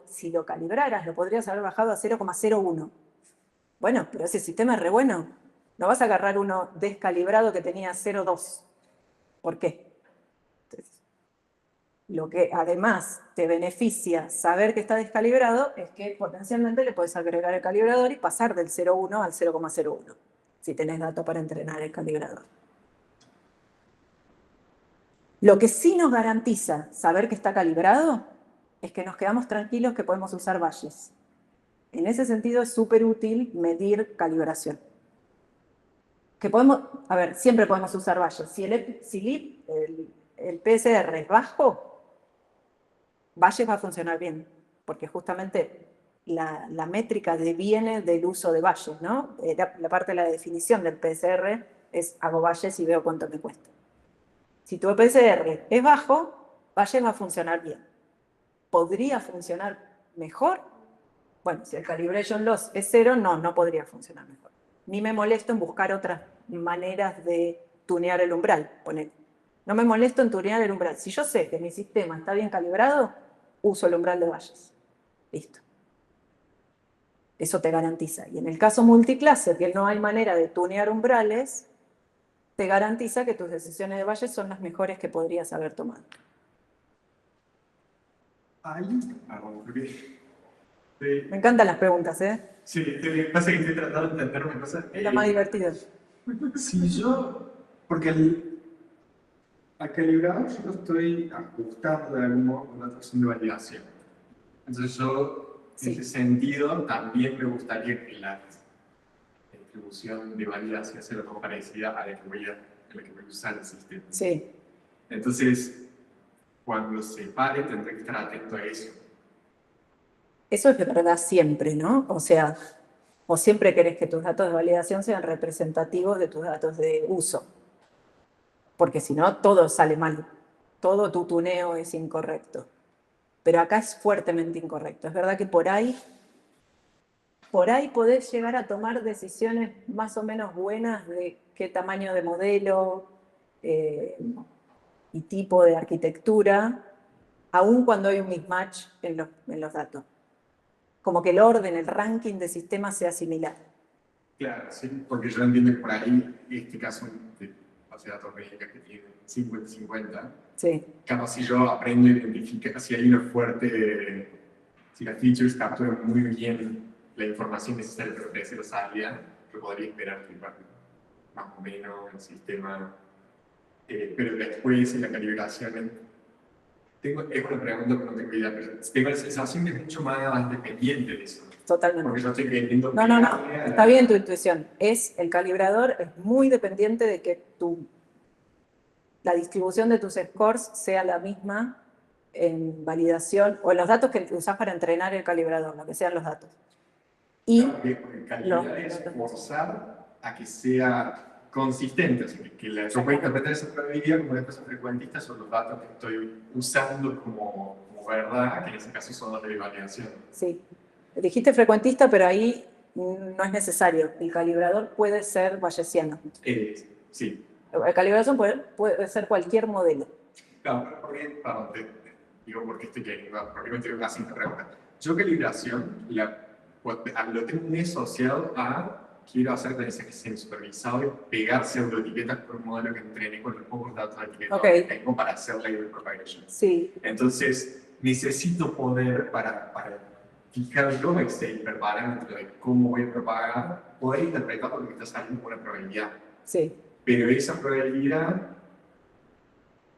si lo calibraras, lo podrías haber bajado a 0,01. Bueno, pero ese sistema es re bueno. No vas a agarrar uno descalibrado que tenía 0,2. ¿Por qué? Entonces, Lo que además te beneficia saber que está descalibrado es que potencialmente le puedes agregar el calibrador y pasar del 0,1 al 0,01, si tenés datos para entrenar el calibrador. Lo que sí nos garantiza saber que está calibrado es que nos quedamos tranquilos que podemos usar valles. En ese sentido es súper útil medir calibración. Que podemos, a ver, siempre podemos usar valles. Si el PSR es bajo, valles va a funcionar bien, porque justamente la métrica viene del uso de valles, ¿no? La parte de la definición del PSR es hago valles y veo cuánto me cuesta. Si tu PSR es bajo, valles va a funcionar bien. ¿Podría funcionar mejor? Bueno, si el calibration loss es 0, no podría funcionar mejor. Ni me molesto en buscar otras maneras de tunear el umbral. No me molesto en tunear el umbral. Si yo sé que mi sistema está bien calibrado, uso el umbral de valles. Listo. Eso te garantiza. Y en el caso multiclase, que no hay manera de tunear umbrales, te garantiza que tus decisiones de valles son las mejores que podrías haber tomado. Me encantan las preguntas, ¿eh? Sí, pasa que estoy tratando de entender una cosa. Es lo más divertido. Si yo, porque al calibrador yo lo estoy ajustando de algún modo con la atracción de validación. Entonces yo, en ese sentido, también me gustaría que la distribución de validación sea lo más parecida a la que voy a usar el sistema. Sí. Entonces, cuando lo separe, tendré que estar atento a eso. Eso es verdad siempre, ¿no? O sea, o siempre querés que tus datos de validación sean representativos de tus datos de uso. Porque si no, todo sale mal. Todo tu tuneo es incorrecto. Pero acá es fuertemente incorrecto. Es verdad que por ahí podés llegar a tomar decisiones más o menos buenas de qué tamaño de modelo y tipo de arquitectura, aun cuando hay un mismatch en los datos. Como que el orden, el ranking de sistemas sea similar. Claro, sí, porque yo entiendo que por ahí, este caso de base de datos médicas que tiene 50-50, Sí. capaz si yo aprendo a identificar si hay una fuerte, si las features capturan muy bien la información necesaria para ofrecer la salida, yo podría esperar que más o menos el sistema, pero después en la calibración, es una pregunta que no tengo idea, pero tengo la sensación que es mucho más dependiente de eso. Totalmente. Porque yo estoy creyendo No, está bien tu intuición. El calibrador es muy dependiente de que la distribución de tus scores sea la misma en validación o en los datos que usás para entrenar el calibrador, lo que sean los datos. Y porque calidad es forzar a que sea consistente, así que yo puedo interpretar esa probabilidad como una cosa frecuentista son los datos que estoy usando como verdad, que en ese caso son los de validación. Sí, dijiste frecuentista, pero ahí no es necesario. El calibrador puede ser bayesiano. Sí. La calibración puede ser cualquier modelo. Claro, digo porque porque me estoy haciendo pregunta. Yo calibración lo tengo muy asociado a quiero hacer aprendizaje supervisado y pegar pseudoetiquetas por un modelo que entrené con los pocos datos de etiqueta que tengo para hacer label propagation. Sí. Entonces, necesito poder para fijar yo ese hiperparámetro de cómo voy a propagar, poder interpretar lo que está saliendo por una probabilidad. Sí. Pero esa probabilidad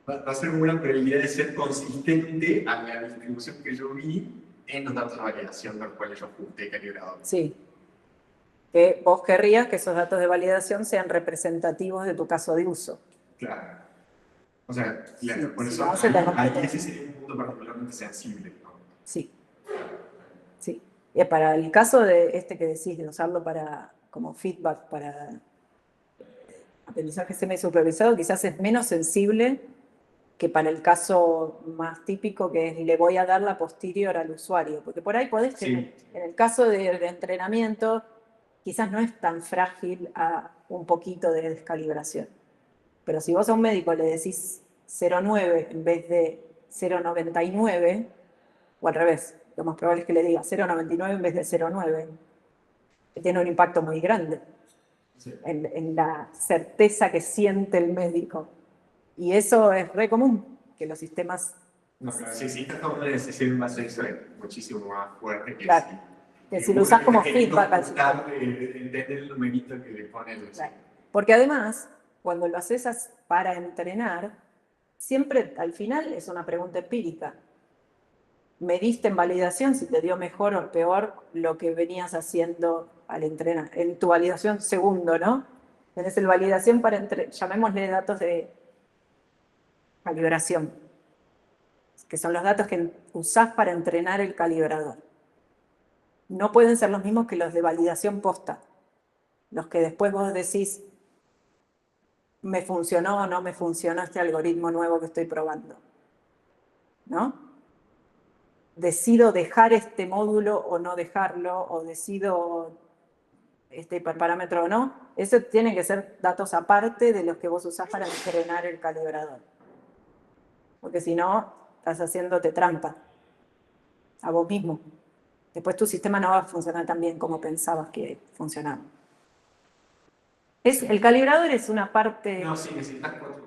va a ser una probabilidad de ser consistente a la distribución que yo vi en los datos de validación de los cuales yo ajusté calibrador. Sí. Que vos querrías que esos datos de validación sean representativos de tu caso de uso. Claro. O sea, claro, por eso ahí ese sería un punto particularmente sensible, ¿no? Sí. Sí. Y para el caso de que decís, de usarlo como feedback para aprendizaje semi-supervisado, quizás es menos sensible que para el caso más típico, que es le voy a dar la posterior al usuario. Porque por ahí podés tener, en el caso de entrenamiento, quizás no es tan frágil a un poquito de descalibración. Pero si vos a un médico le decís 0,9 en vez de 0,99, o al revés, lo más probable es que le diga 0,99 en vez de 0,9, tiene un impacto muy grande en la certeza que siente el médico. Y eso es re común, que los sistemas No, pero si esta toma de decisión va a ser eso, muchísimo más fuerte que Claro. Que si lo usas como feedback al sistema. Entender el numerito que le pone el Claro. Porque además, cuando lo haces para entrenar, siempre al final es una pregunta empírica. Mediste en validación si te dio mejor o peor lo que venías haciendo al entrenar. En tu validación segundo, ¿no? Tenés el validación para llamémosle datos de calibración, que son los datos que usás para entrenar el calibrador. No pueden ser los mismos que los de validación posta, los que después vos decís, me funcionó o no me funcionó este algoritmo nuevo que estoy probando, ¿no? Decido dejar este módulo o no dejarlo, o decido este hiperparámetro o no. Eso tienen que ser datos aparte de los que vos usás para entrenar el calibrador. Porque si no, estás haciéndote trampa a vos mismo. Después tu sistema no va a funcionar tan bien como pensabas que funcionaba. El calibrador es una parte... No, sí, necesitas cuatro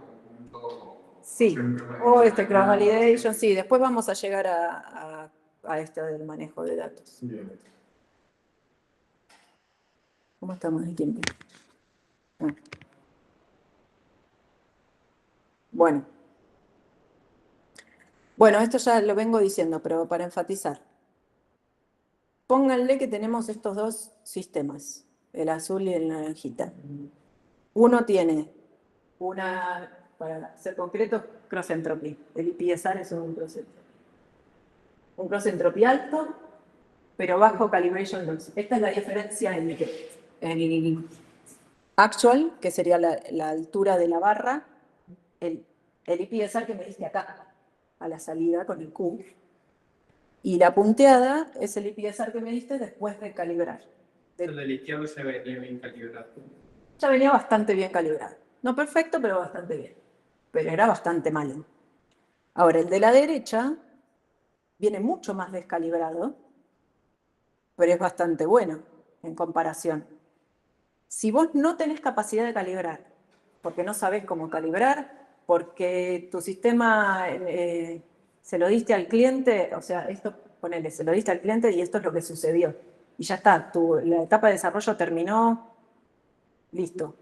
conjuntos. Sí, o este cross validation, sí. Después vamos a llegar a este del manejo de datos. Bien. ¿Cómo estamos de tiempo? Ah. Bueno. Bueno, esto ya lo vengo diciendo, pero para enfatizar. Pónganle que tenemos estos dos sistemas, el azul y el naranjita. Uno tiene para ser concreto, cross entropy. El IPSR es un cross entropy. Un cross entropy alto, pero bajo calibration loss. Esta es la diferencia en actual, que sería la altura de la barra, el IPSR que me diste acá, a la salida con el Q. Y la punteada es el IPSR que me diste después de calibrar. El del izquierdo se venía bien calibrado. Ya venía bastante bien calibrado. No perfecto, pero bastante bien. Pero era bastante malo. Ahora, el de la derecha viene mucho más descalibrado, pero es bastante bueno en comparación. Si vos no tenés capacidad de calibrar, porque no sabés cómo calibrar, porque tu sistema se lo diste al cliente, o sea, esto, ponele, se lo diste al cliente y esto es lo que sucedió. Y ya está, la etapa de desarrollo terminó, listo.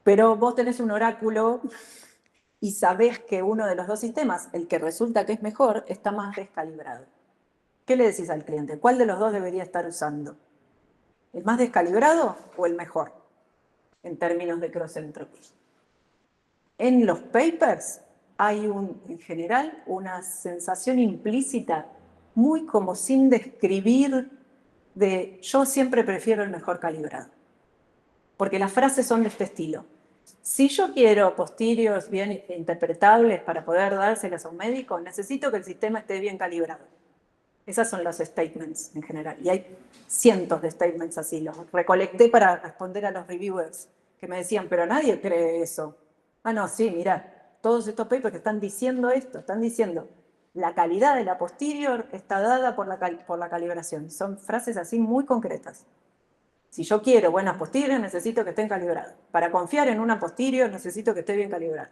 Pero vos tenés un oráculo y sabés que uno de los dos sistemas, el que resulta que es mejor, está más descalibrado. ¿Qué le decís al cliente? ¿Cuál de los dos debería estar usando? ¿El más descalibrado o el mejor? En términos de cross entropy. En los papers hay en general una sensación implícita, muy como sin describir, de yo siempre prefiero el mejor calibrado. Porque las frases son de este estilo. Si yo quiero posteriors bien interpretables para poder dárselas a un médico, necesito que el sistema esté bien calibrado. Esos son los statements en general. Y hay cientos de statements así. Los recolecté para responder a los reviewers que me decían, pero nadie cree eso. Ah, no, sí, mirá, todos estos papers que están diciendo esto, están diciendo, la calidad de la posterior está dada por la calibración. Son frases así muy concretas. Si yo quiero buenas posteriores, necesito que estén calibradas. Para confiar en una posterior, necesito que esté bien calibrada.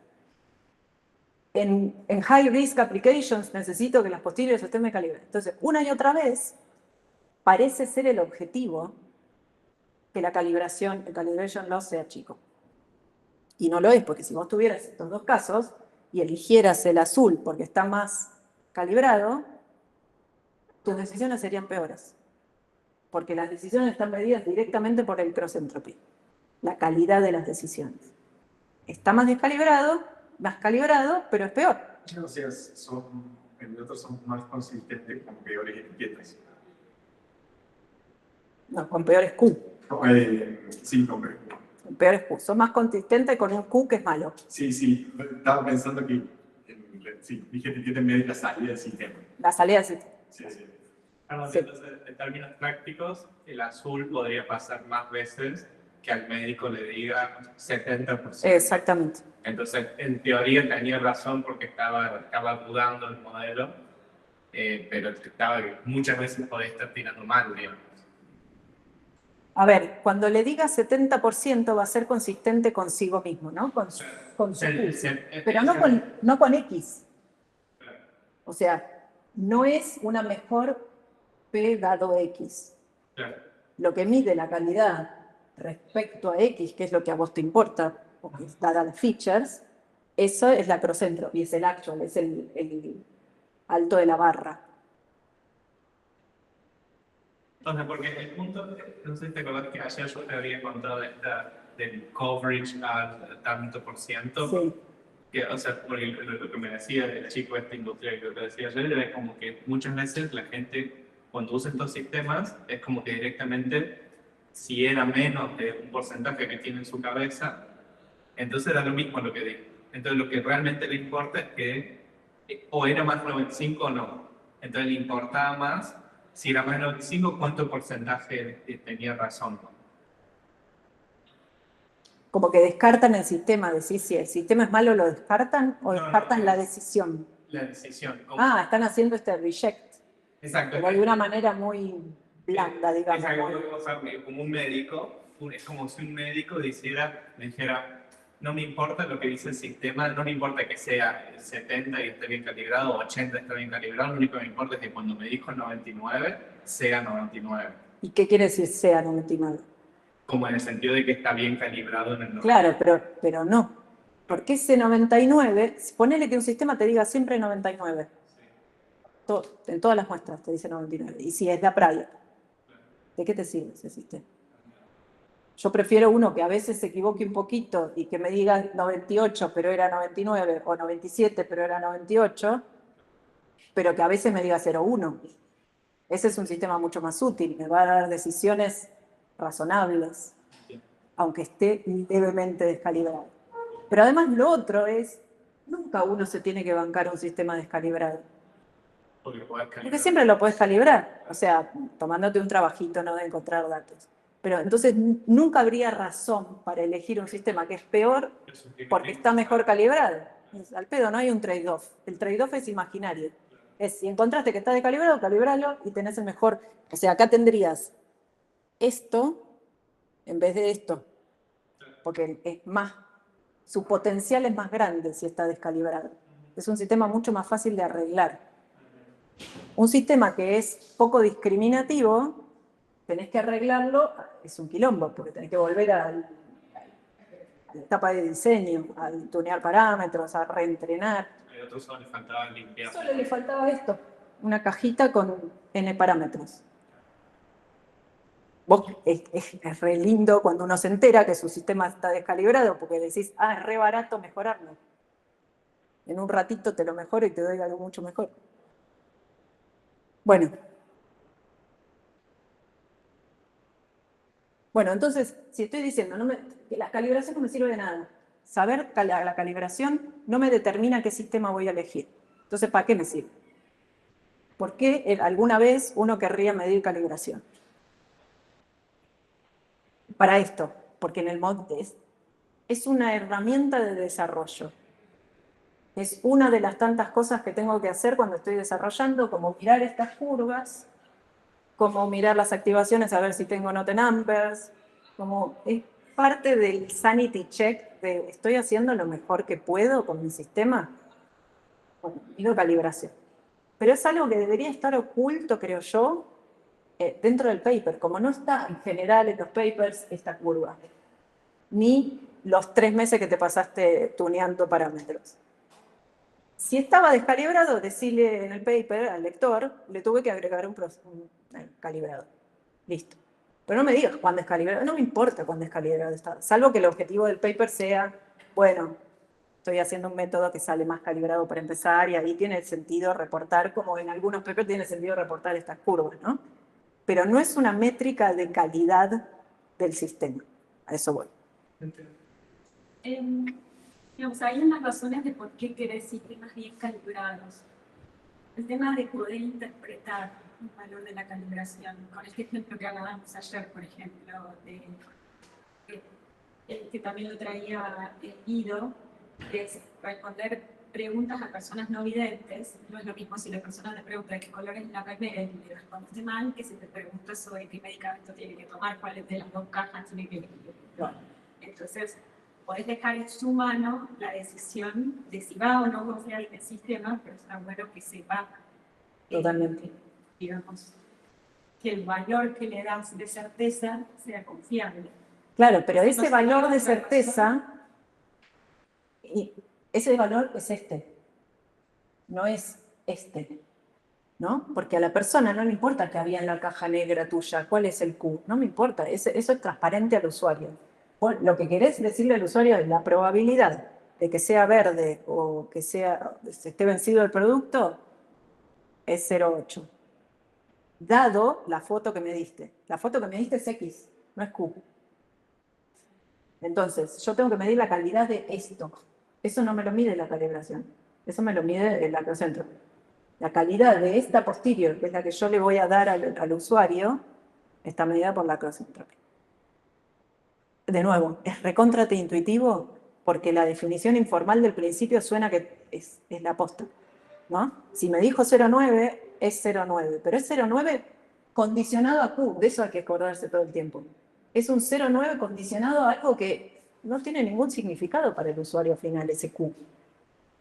En high risk applications, necesito que las posteriores estén bien calibradas. Entonces, una y otra vez, parece ser el objetivo que el calibration loss sea chico. Y no lo es, porque si vos tuvieras estos dos casos y eligieras el azul porque está más calibrado, tus decisiones serían peores. Porque las decisiones están medidas directamente por el cross entropy, la calidad de las decisiones. Está más descalibrado, más calibrado, pero es peor. O sea, en otros son más consistentes con peores etiquetas. No, con peores Q. Sí, con peores Q. Con peores Q. Son más consistentes con un Q que es malo. Sí, estaba pensando que, sí, dije etiqueta en vez de la salida del sistema. La salida del sistema. Sí. Perdón, Sí. entonces, en términos prácticos, el azul podría pasar más veces que al médico le diga 70%. Exactamente. Entonces, en teoría tenía razón porque estaba dudando el modelo, pero muchas veces podía estar tirando mal, digamos. A ver, cuando le diga 70% va a ser consistente consigo mismo, ¿no? Con su Q. Pero no con X. O sea, no es una mejor P dado X. Claro. Lo que mide la calidad respecto a X, que es lo que a vos te importa, porque dadas las features, eso es la cross-entropy, es el actual, es el alto de la barra. Entonces, porque el punto, no sé si te acordás que ayer yo te había contado del coverage al tanto por ciento. Sí. Que, o sea, porque lo que me decía el chico este industrial que te decía ayer era como que muchas veces la gente cuando usa estos sistemas es como que directamente si era menos de un porcentaje que tiene en su cabeza, entonces da lo mismo lo que diga. Entonces lo que realmente le importa es que o era más 95 o no. Entonces le importaba más si era más 95 cuánto porcentaje tenía razón. Como que descartan el sistema, decís si el sistema es malo lo descartan o No, descartan no, la decisión. La decisión. Están haciendo este reject, Exacto. pero de una manera muy blanda, digamos. Es algo como un médico, es como si un médico me dijera, no me importa lo que dice el sistema, no me importa que sea 70 y esté bien calibrado, 80 esté bien calibrado, lo único que me importa es que cuando me dijo 99, sea 99. ¿Y qué quiere decir sea 99? Como en el sentido de que está bien calibrado en el Claro, 99. pero no. Porque ese 99, ponele que un sistema te diga siempre 99. En todas las muestras te dice 99. Y si es la prior, ¿de qué te sirve ese sistema? Yo prefiero uno que a veces se equivoque un poquito y que me diga 98, pero era 99, o 97, pero era 98, pero que a veces me diga 01. Ese es un sistema mucho más útil, me va a dar decisiones razonables, aunque esté levemente descalibrado. Pero además lo otro es, nunca uno se tiene que bancar un sistema descalibrado. Porque siempre lo puedes calibrar, o sea, tomándote un trabajito, no de encontrar datos. Pero entonces nunca habría razón para elegir un sistema que es peor porque está mejor calibrado. Al pedo no hay un trade-off. El trade-off es imaginario. Es si encontraste que está descalibrado, calibralo y tenés el mejor. O sea, acá tendrías esto en vez de esto. Porque es más, su potencial es más grande si está descalibrado. Es un sistema mucho más fácil de arreglar. Un sistema que es poco discriminativo, tenés que arreglarlo, es un quilombo, porque tenés que volver a la etapa de diseño, a tunear parámetros, a reentrenar. A otros solo le faltaba limpiar. Solo le faltaba esto, una cajita con n parámetros. Es re lindo cuando uno se entera que su sistema está descalibrado, porque decís, es re barato mejorarlo. En un ratito te lo mejoro y te doy algo mucho mejor. Bueno, entonces, si estoy diciendo que la calibración no me sirve de nada, saber la calibración no me determina qué sistema voy a elegir. Entonces, ¿para qué me sirve? ¿Por qué alguna vez uno querría medir calibración? Para esto, porque en el mod es una herramienta de desarrollo. Es una de las tantas cosas que tengo que hacer cuando estoy desarrollando, como mirar estas curvas, como mirar las activaciones a ver si tengo note numbers, como es parte del sanity check de estoy haciendo lo mejor que puedo con mi sistema. Bueno, digo calibración. Pero es algo que debería estar oculto, creo yo, dentro del paper, como no está en general en los papers esta curva, ni los 3 meses que te pasaste tuneando parámetros. Si estaba descalibrado, decirle en el paper al lector, le tuve que agregar un calibrado. Listo. Pero no me digas cuándo es calibrado, no me importa cuándo es calibrado está, salvo que el objetivo del paper sea, bueno, estoy haciendo un método que sale más calibrado para empezar y ahí tiene sentido reportar, como en algunos papers tiene sentido reportar estas curvas, ¿no? Pero no es una métrica de calidad del sistema. A eso voy. Digamos, hay unas razones de por qué querés sistemas bien calibrados. El tema de poder interpretar el valor de la calibración. Con este ejemplo que hablábamos ayer, por ejemplo, que también lo traía Guido, es responder preguntas a personas no videntes. No es lo mismo si la persona te pregunta de qué color es la remera y le respondiste mal, que si te pregunta sobre qué medicamento tiene que tomar, cuáles de las 2 cajas tiene que elegir. Entonces, podés dejar en su mano la decisión de si va o no confiar en el sistema, pero está bueno que sepa, Totalmente. digamos, que el valor que le das de certeza sea confiable. Claro, pero No ese se valor lleva de otra certeza, y ese valor es este, no es este, ¿no? Porque a la persona no le importa que había en la caja negra tuya, cuál es el Q, no me importa, eso es transparente al usuario. Vos lo que querés decirle al usuario es la probabilidad de que sea verde o que se esté vencido el producto es 0,8. Dado la foto que me diste. La foto que me diste es X, no es Q. Entonces, yo tengo que medir la calidad de esto. Eso no me lo mide la calibración. Eso me lo mide el acrocentro. La calidad de esta posterior, que es la que yo le voy a dar al usuario, está medida por la acrocentropía. De nuevo, es recóntrate intuitivo porque la definición informal del principio suena que es la posta, ¿no? Si me dijo 0,9, es 0,9, pero es 0,9 condicionado a Q, de eso hay que acordarse todo el tiempo. Es un 0,9 condicionado a algo que no tiene ningún significado para el usuario final, ese Q.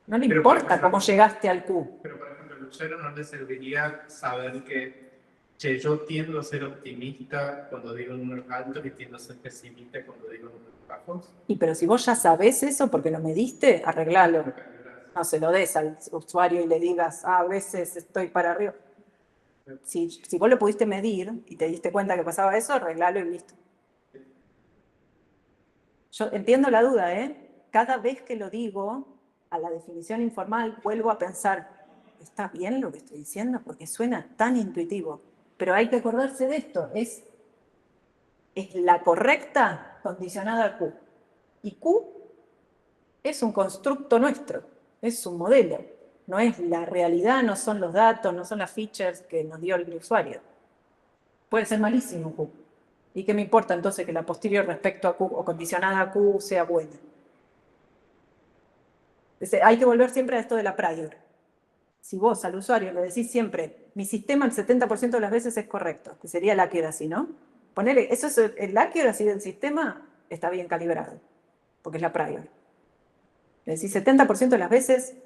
No le Pero, por importa ejemplo, cómo llegaste al Q. Pero, por ejemplo, al usuario no le serviría saber que, che, yo tiendo a ser optimista cuando digo números altos y tiendo a ser pesimista cuando digo números bajos. Y pero si vos ya sabés eso porque lo mediste, arreglalo. No se lo des al usuario y le digas, a veces estoy para arriba. Si vos lo pudiste medir y te diste cuenta que pasaba eso, arreglalo y listo. Yo entiendo la duda, ¿eh? Cada vez que lo digo, a la definición informal, vuelvo a pensar, ¿está bien lo que estoy diciendo? Porque suena tan intuitivo. Pero hay que acordarse de esto, es la correcta condicionada a Q. Y Q es un constructo nuestro, es un modelo. No es la realidad, no son los datos, no son las features que nos dio el usuario. Puede ser malísimo Q. ¿Y qué me importa entonces que la posterior respecto a Q o condicionada a Q sea buena? Entonces, hay que volver siempre a esto de la prior. Si vos al usuario le decís siempre, mi sistema el 70% de las veces es correcto, que sería el accuracy, ¿no? Ponele, eso es el accuracy del sistema está bien calibrado, porque es la prior. Le decís 70% de las veces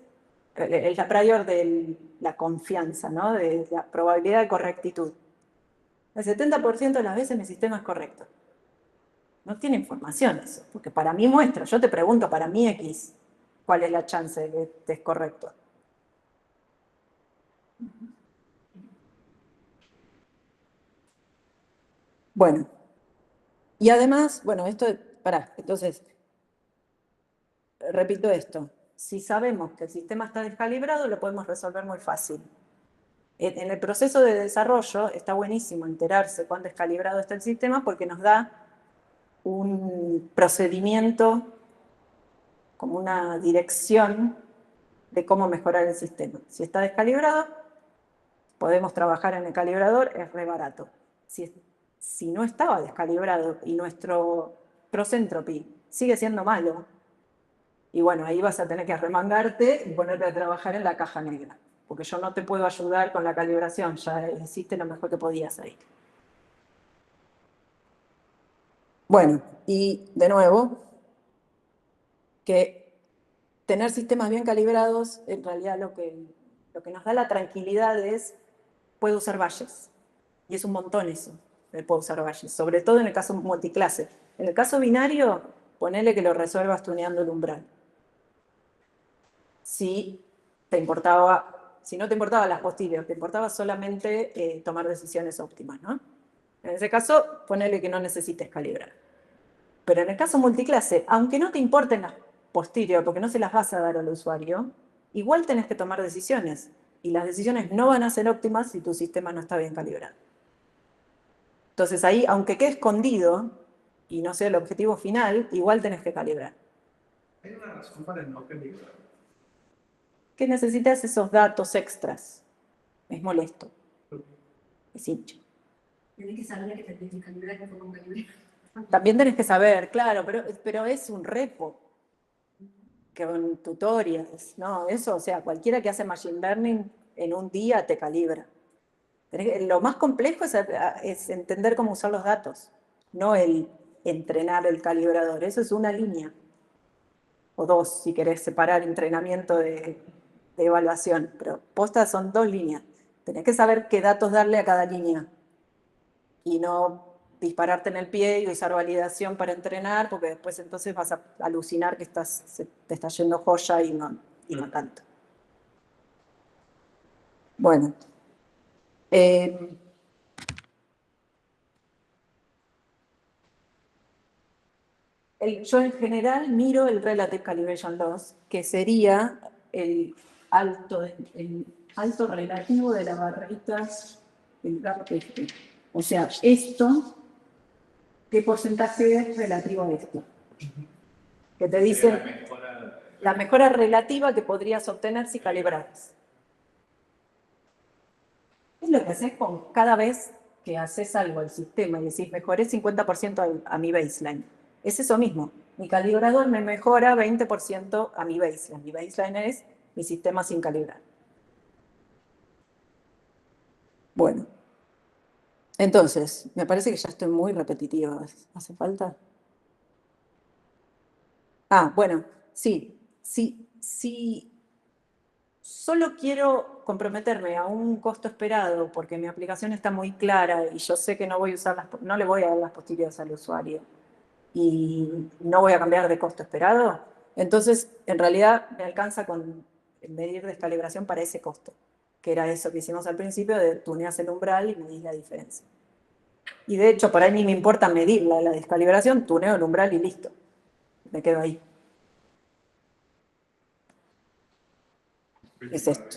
es la prior de la confianza, ¿no? De la probabilidad de correctitud. El 70% de las veces mi sistema es correcto. No tiene información eso, porque para mí muestra, yo te pregunto para mí X, ¿cuál es la chance de que estés correcto? Bueno, y además, bueno, esto, entonces, repito esto, si sabemos que el sistema está descalibrado, lo podemos resolver muy fácil. En el proceso de desarrollo está buenísimo enterarse cuán descalibrado está el sistema porque nos da un procedimiento, como una dirección de cómo mejorar el sistema. Si está descalibrado, podemos trabajar en el calibrador, es re barato. Si no estaba descalibrado y nuestro cross-entropy sigue siendo malo, y bueno, ahí vas a tener que arremangarte y ponerte a trabajar en la caja negra, porque yo no te puedo ayudar con la calibración, ya hiciste lo mejor que podías ahí. Bueno, y de nuevo, que tener sistemas bien calibrados, en realidad lo que nos da la tranquilidad es, puedo usar valles, y es un montón eso, puedo usar valles, sobre todo en el caso multiclase. En el caso binario, ponele que lo resuelvas tuneando el umbral. Si no te importaba las posteriores, te importaba solamente tomar decisiones óptimas, ¿no? En ese caso, ponele que no necesites calibrar. Pero en el caso multiclase, aunque no te importen las posteriores, porque no se las vas a dar al usuario, igual tenés que tomar decisiones. Y las decisiones no van a ser óptimas si tu sistema no está bien calibrado. Entonces ahí, aunque quede escondido y no sea el objetivo final, igual tenés que calibrar. ¿Hay una razón para no calibrar? ¿Qué necesitas esos datos extras? Es molesto. Es hincha. Tienes que saber que te tienes que calibrar y cómo calibrar. También tenés que saber, claro, pero es un repo. Con tutorials, ¿no? Eso, o sea, cualquiera que hace Machine Learning en un día te calibra. Lo más complejo es entender cómo usar los datos, no el entrenar el calibrador. Eso es una línea. o dos si querés separar entrenamiento de evaluación, pero posta son 2 líneas. Tenés que saber qué datos darle a cada línea y no dispararte en el pie y usar validación para entrenar, porque después entonces vas a alucinar que te está yendo joya y no tanto. Bueno. Yo en general miro el Relative Calibration Loss, que sería el alto relativo de la barrita del gap este. O sea, esto, ¿qué porcentaje es relativo a esto? Que te dice la mejora relativa que podrías obtener si calibraras. Es lo que haces con cada vez que haces algo al sistema y decís, mejoré 50% a mi baseline. Es eso mismo. Mi calibrador me mejora 20% a mi baseline. Mi baseline es mi sistema sin calibrar. Bueno. Entonces, me parece que ya estoy muy repetitiva. ¿Hace falta? Bueno, sí. Solo quiero comprometerme a un costo esperado porque mi aplicación está muy clara y yo sé que no le voy a dar las posibilidades al usuario y no voy a cambiar de costo esperado, entonces en realidad me alcanza con medir descalibración para ese costo, que era eso que hicimos al principio de tuneas el umbral y medís la diferencia. Y de hecho, por ahí ni me importa medir la descalibración, tuneo el umbral y listo. Me quedo ahí. Es esto.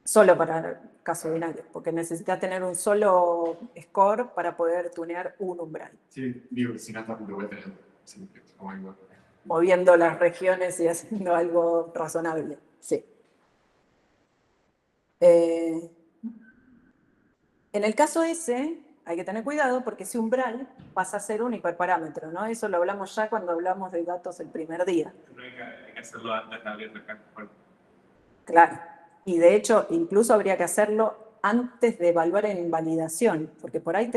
Solo para caso binario, porque necesitas tener un solo score para poder tunear un umbral. Sí, digo, si no está punto vuelta, moviendo las regiones y haciendo algo razonable. Sí. En el caso ese, hay que tener cuidado porque ese umbral pasa a ser un hiperparámetro, ¿no? Eso lo hablamos ya cuando hablamos de datos el primer día. Hay que hacerlo antes de abrir acá. Claro. Y de hecho, incluso habría que hacerlo antes de evaluar en validación, porque por ahí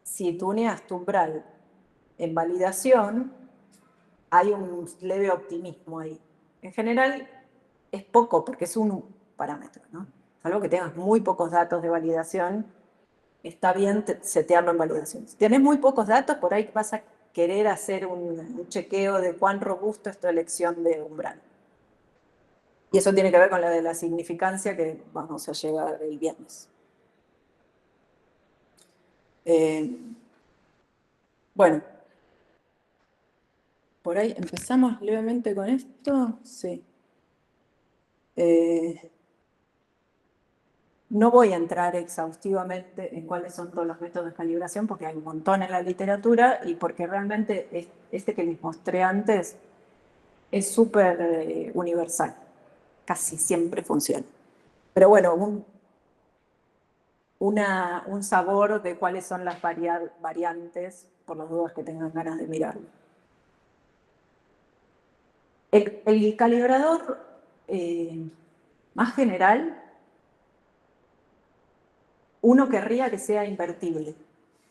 si tuneas tu umbral en validación, hay un leve optimismo ahí. En general, es poco porque es un parámetro, ¿no? Salvo que tengas muy pocos datos de validación, está bien setearlo en validación. Si tienes muy pocos datos, por ahí vas a querer hacer un chequeo de cuán robusto es tu elección de umbral. Y eso tiene que ver con la de la significancia que vamos a llegar el viernes. Bueno. Por ahí empezamos levemente con esto. Sí. No voy a entrar exhaustivamente en cuáles son todos los métodos de calibración porque hay un montón en la literatura y porque realmente este que les mostré antes es súper universal. Casi siempre funciona. Pero bueno, un sabor de cuáles son las variantes por las dudas que tengan ganas de mirarlo. El calibrador más general, uno querría que sea invertible.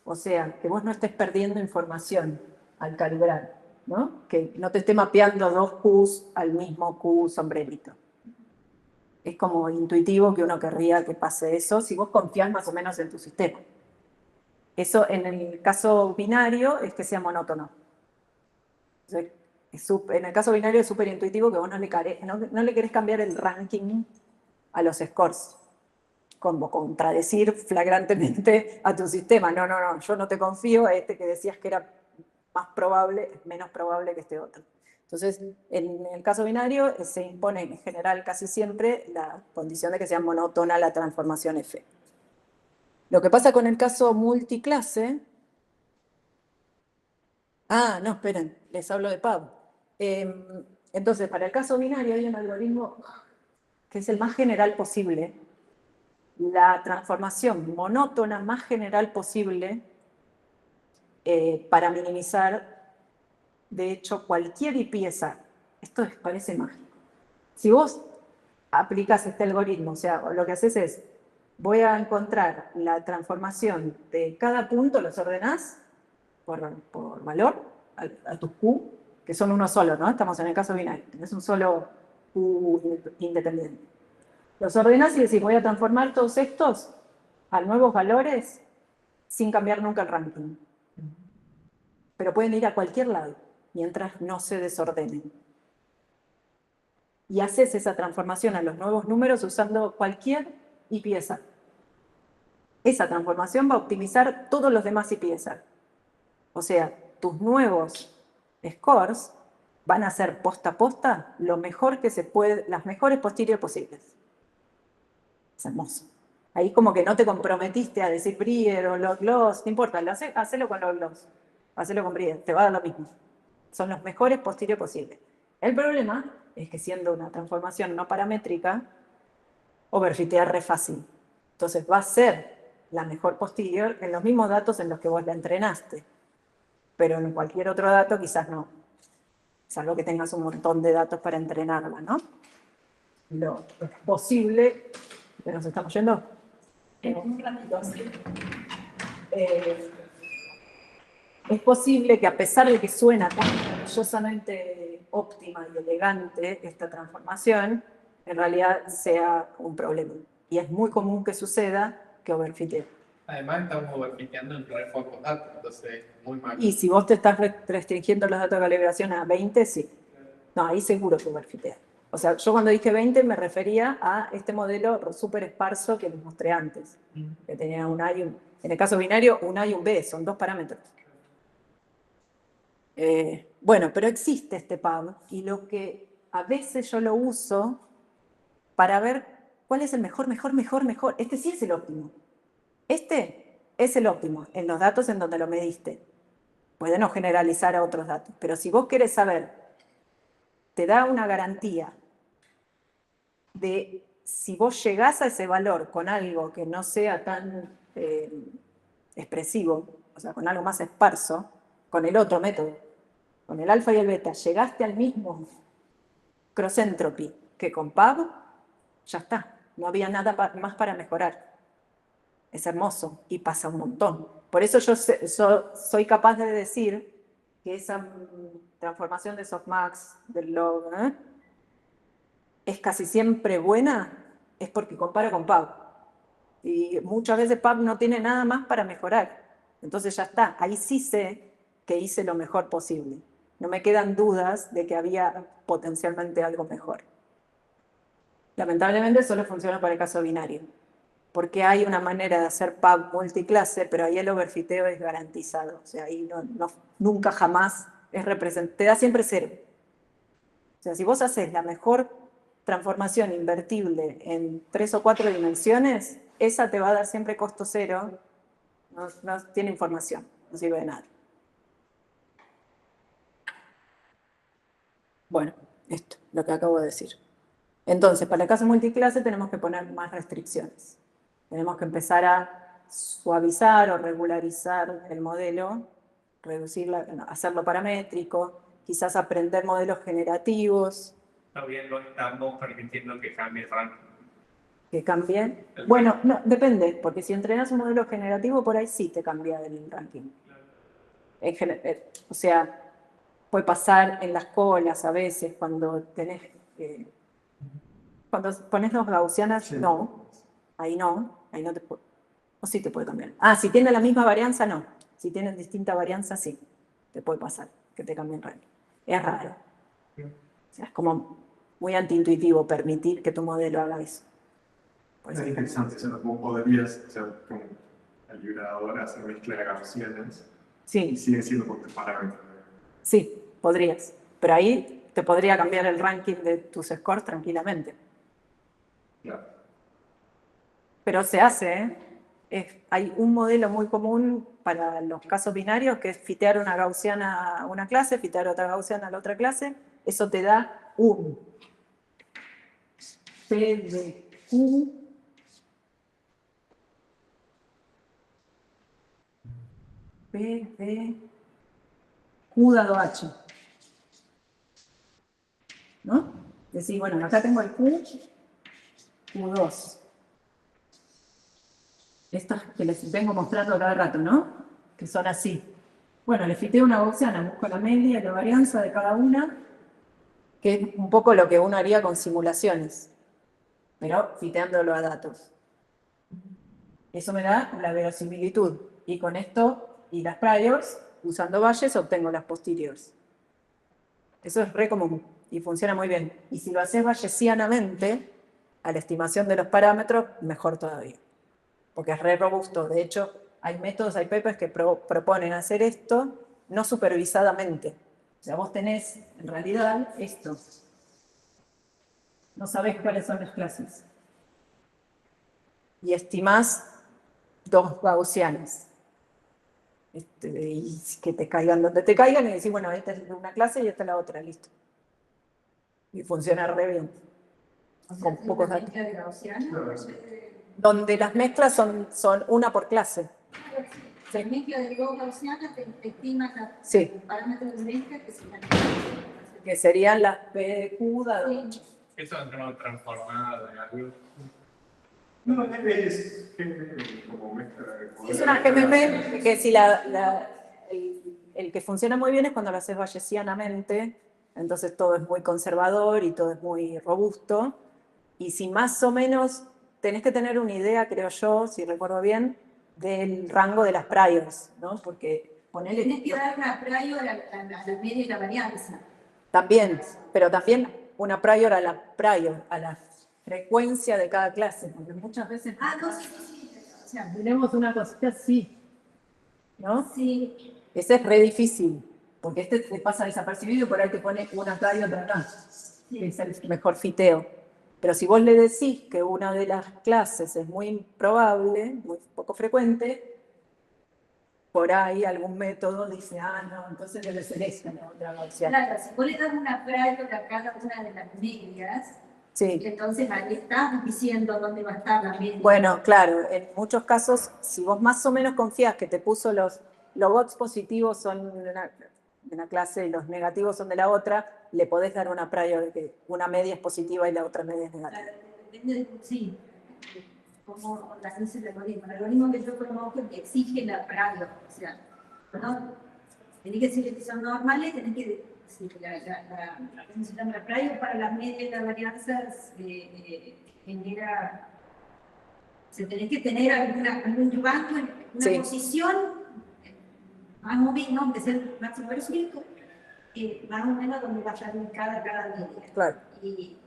O sea, que vos no estés perdiendo información al calibrar, ¿no? Que no te esté mapeando 2 Qs al mismo Q sombrerito. Es como intuitivo que uno querría que pase eso si vos confías más o menos en tu sistema. Eso en el caso binario es que sea monótono. Entonces, en el caso binario es súper intuitivo que vos no le querés cambiar el ranking a los scores, como contradecir flagrantemente a tu sistema. No, yo no te confío, que decías que era más probable, es menos probable que este otro. Entonces, en el caso binario se impone en general casi siempre la condición de que sea monótona la transformación F. Lo que pasa con el caso multiclase... no, esperen, les hablo de Pab. Entonces, para el caso binario hay un algoritmo que es el más general posible. La transformación monótona más general posible para minimizar, de hecho, cualquier pieza. Esto parece mágico. Si vos aplicas este algoritmo, o sea, lo que haces es, voy a encontrar la transformación de cada punto, los ordenás por valor, a tus Q, que son uno solo, ¿no? Estamos en el caso binario, es un solo Q independiente. Los ordenás y decís, voy a transformar todos estos a nuevos valores sin cambiar nunca el ranking. Pero pueden ir a cualquier lado, mientras no se desordenen. Y haces esa transformación a los nuevos números usando cualquier IPSR. Esa transformación va a optimizar todos los demás IPSR. O sea, tus nuevos scores van a ser posta a posta lo mejor que se puede, las mejores posteriores posibles. Es hermoso. Ahí como que no te comprometiste a decir Brier o log loss, no importa, hacelo con log loss, hacelo con Brier, te va a dar lo mismo. Son los mejores posteriores posibles. El problema es que siendo una transformación no paramétrica, overfitear re fácil. Entonces va a ser la mejor posterior en los mismos datos en los que vos la entrenaste. Pero en cualquier otro dato quizás no. Salvo que tengas un montón de datos para entrenarla, ¿no? Lo posible... ¿Que nos estamos yendo? Un ratito, sí. Es posible que a pesar de que suena tan maravillosamente óptima y elegante esta transformación, en realidad sea un problema. Y es muy común que suceda que overfitee. Además estamos overfiteando en re pocos datos, entonces muy mal. Y si vos te estás restringiendo los datos de calibración a 20, sí. No, ahí seguro que overfitea. O sea, yo cuando dije 20 me refería a este modelo súper esparso que les mostré antes. Que tenía un A y un... En el caso binario, un A y un B, son dos parámetros. Bueno, pero existe este pub y lo que a veces yo lo uso para ver cuál es el mejor. Este sí es el óptimo. Este es el óptimo en los datos en donde lo mediste. Puede no generalizar a otros datos, pero si vos querés saber, te da una garantía de si vos llegás a ese valor con algo que no sea tan expresivo, o sea, con algo más esparso, con el otro método, con el alfa y el beta, llegaste al mismo cross entropy que con PAB, ya está, no había nada más para mejorar. Es hermoso y pasa un montón. Por eso yo soy capaz de decir que esa transformación de softmax, del log, es casi siempre buena, es porque compara con PAB. Y muchas veces PAB no tiene nada más para mejorar. Entonces ya está, ahí sí sé que hice lo mejor posible. No me quedan dudas de que había potencialmente algo mejor. Lamentablemente solo funciona para el caso binario, porque hay una manera de hacer PAB multiclase, pero ahí el overfiteo es garantizado. O sea, ahí nunca jamás es representado, te da siempre 0. O sea, si vos haces la mejor transformación invertible en 3 o 4 dimensiones, esa te va a dar siempre costo 0, no tiene información, no sirve de nada. Bueno, esto, lo que acabo de decir. Entonces, para el caso multiclase tenemos que poner más restricciones. Tenemos que empezar a suavizar o regularizar el modelo, hacerlo paramétrico, quizás aprender modelos generativos. Todavía no estamos permitiendo que cambie el ranking. ¿Que cambie? Bueno, no, depende, porque si entrenas un modelo generativo, por ahí sí te cambia el ranking. O sea, puede pasar en las colas a veces, cuando tenés... cuando pones dos gaussianas, sí. No, ahí no te puede... O sí te puede cambiar. Ah, si tienen la misma varianza, no. Si tienen distinta varianza, sí. Te puede pasar que te cambien ranking. Es raro. O sea, es como muy antiintuitivo permitir que tu modelo haga eso. Es interesante, ¿cómo podrías, como el liberador, hacer mezcla de gaussianas? Sí. Y sigue siendo por tus parámetros. Sí, podrías. Pero ahí te podría cambiar el ranking de tus scores tranquilamente. Claro. Pero se hace, hay un modelo muy común para los casos binarios que es fitear una gaussiana a una clase, fitear otra gaussiana a la otra clase. Eso te da un P de Q P de Q dado H. ¿No? Decís, bueno, acá tengo el Q, Q2. Estos que les vengo mostrando cada rato, ¿no? Que son así. Bueno, le fiteo una gaussiana, busco la media y la varianza de cada una, que es un poco lo que uno haría con simulaciones, pero fiteándolo a datos. Eso me da la verosimilitud. Y con esto y las priors, usando valles, obtengo las posteriors. Eso es re común y funciona muy bien. Y si lo haces bayesianamente, a la estimación de los parámetros, mejor todavía. Porque es re robusto. De hecho, hay métodos, hay papers que proponen hacer esto no supervisadamente. O sea, vos tenés en realidad esto. No sabés cuáles son las clases. Y estimás dos gaussianas. Y que te caigan donde te caigan y decís, bueno, esta es una clase y esta es la otra, listo. Y funciona re bien. Con pocos datos. Donde las mezclas son una por clase. La mezcla de dos gaussianas te estima Sí. parámetros de mezcla Que serían las P de Q dado. Sí. Eso es una transformada de algo. No, es como mezcla. Es una GMM que si el que funciona muy bien es cuando lo haces bayesianamente, entonces todo es muy conservador y todo es muy robusto. Y si más o menos tenés que tener una idea, creo yo, si recuerdo bien, del rango de las priors, ¿no? Porque ponele... Tenés que dar una prior a la media y la varianza. También, pero también una prior a la frecuencia de cada clase, porque muchas veces... No, sí. O sea, tenemos una cosita así, ¿no? sí. Ese es re difícil, porque este te pasa desapercibido y por ahí te pone una acá y otra acá, que es el mejor fiteo. Pero si vos le decís que una de las clases es muy improbable, muy poco frecuente, por ahí algún método dice, no, entonces debe ser esta la otra gaussiana. Claro, si vos le das una prior a cada una de las medias, Sí. entonces ahí estás diciendo dónde va a estar la media. Bueno, claro, en muchos casos, si vos más o menos confías que te puso los logots positivos son de una clase y los negativos son de la otra, le podés dar una prior de que una media es positiva y la otra media es negativa. Claro, depende de, sí, cómo organiza el algoritmo. El algoritmo que yo conozco que exige la prior, o sea, ¿no? Tenés que decir que son normales, tenés que decir la prior para la media y la varianza genera. O sea, tenés que tener algún rango, una Sí. posición, más o menos, que es el máximo verosimilitud, más o menos donde va a estar ubicada cada media. Claro. Y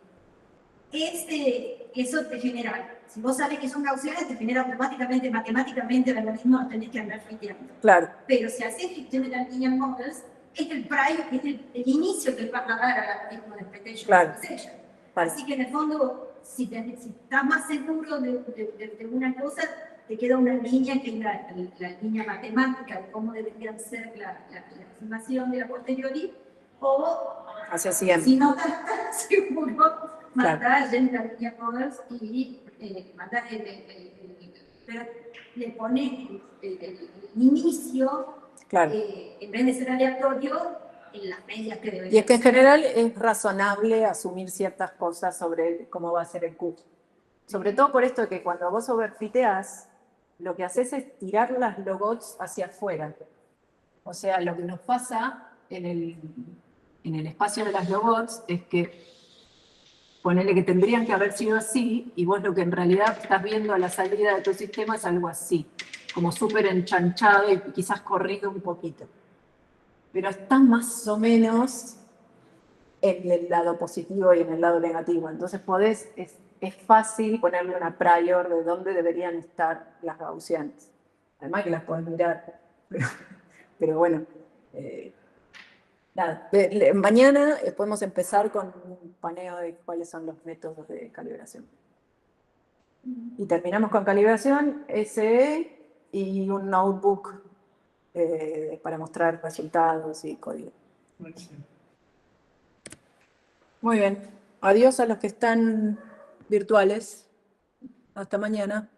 eso te genera, si vos sabés que son gaussianas, te genera automáticamente, matemáticamente, el algoritmo tenés que andar fiteando. Claro. Pero si haces General Linear Models, es el prior, es el inicio que vas a dar al algoritmo de expectation Claro. optimization. Vale. Así que en el fondo, si estás más seguro de una cosa, te queda una línea que es la línea matemática de cómo deberían ser la estimación de la posteriori, o Hacia 100. si no estás tan seguro, Claro. mandar General Linear Models y mandar pero le pones el inicio, Claro. en vez de ser aleatorio, en las medias que deberían Y es que en ser. general es razonable asumir ciertas cosas sobre cómo va a ser el Q. Sobre todo por esto de que cuando vos overfiteás, lo que haces es tirar las logots hacia afuera. O sea, lo que nos pasa en el espacio de las logots es que ponele que tendrían que haber sido así y vos lo que en realidad estás viendo a la salida de tu sistema es algo así, como súper enchanchado y quizás corrido un poquito. Pero está más o menos en el lado positivo y en el lado negativo. Entonces es fácil ponerle una prior de dónde deberían estar las gaussianas. Además que las podés mirar. Pero bueno, nada. Mañana podemos empezar con un paneo de cuáles son los métodos de calibración. Y terminamos con calibración, SE y un notebook para mostrar resultados y código. Muy bien. Adiós a los que están virtuales. Hasta mañana.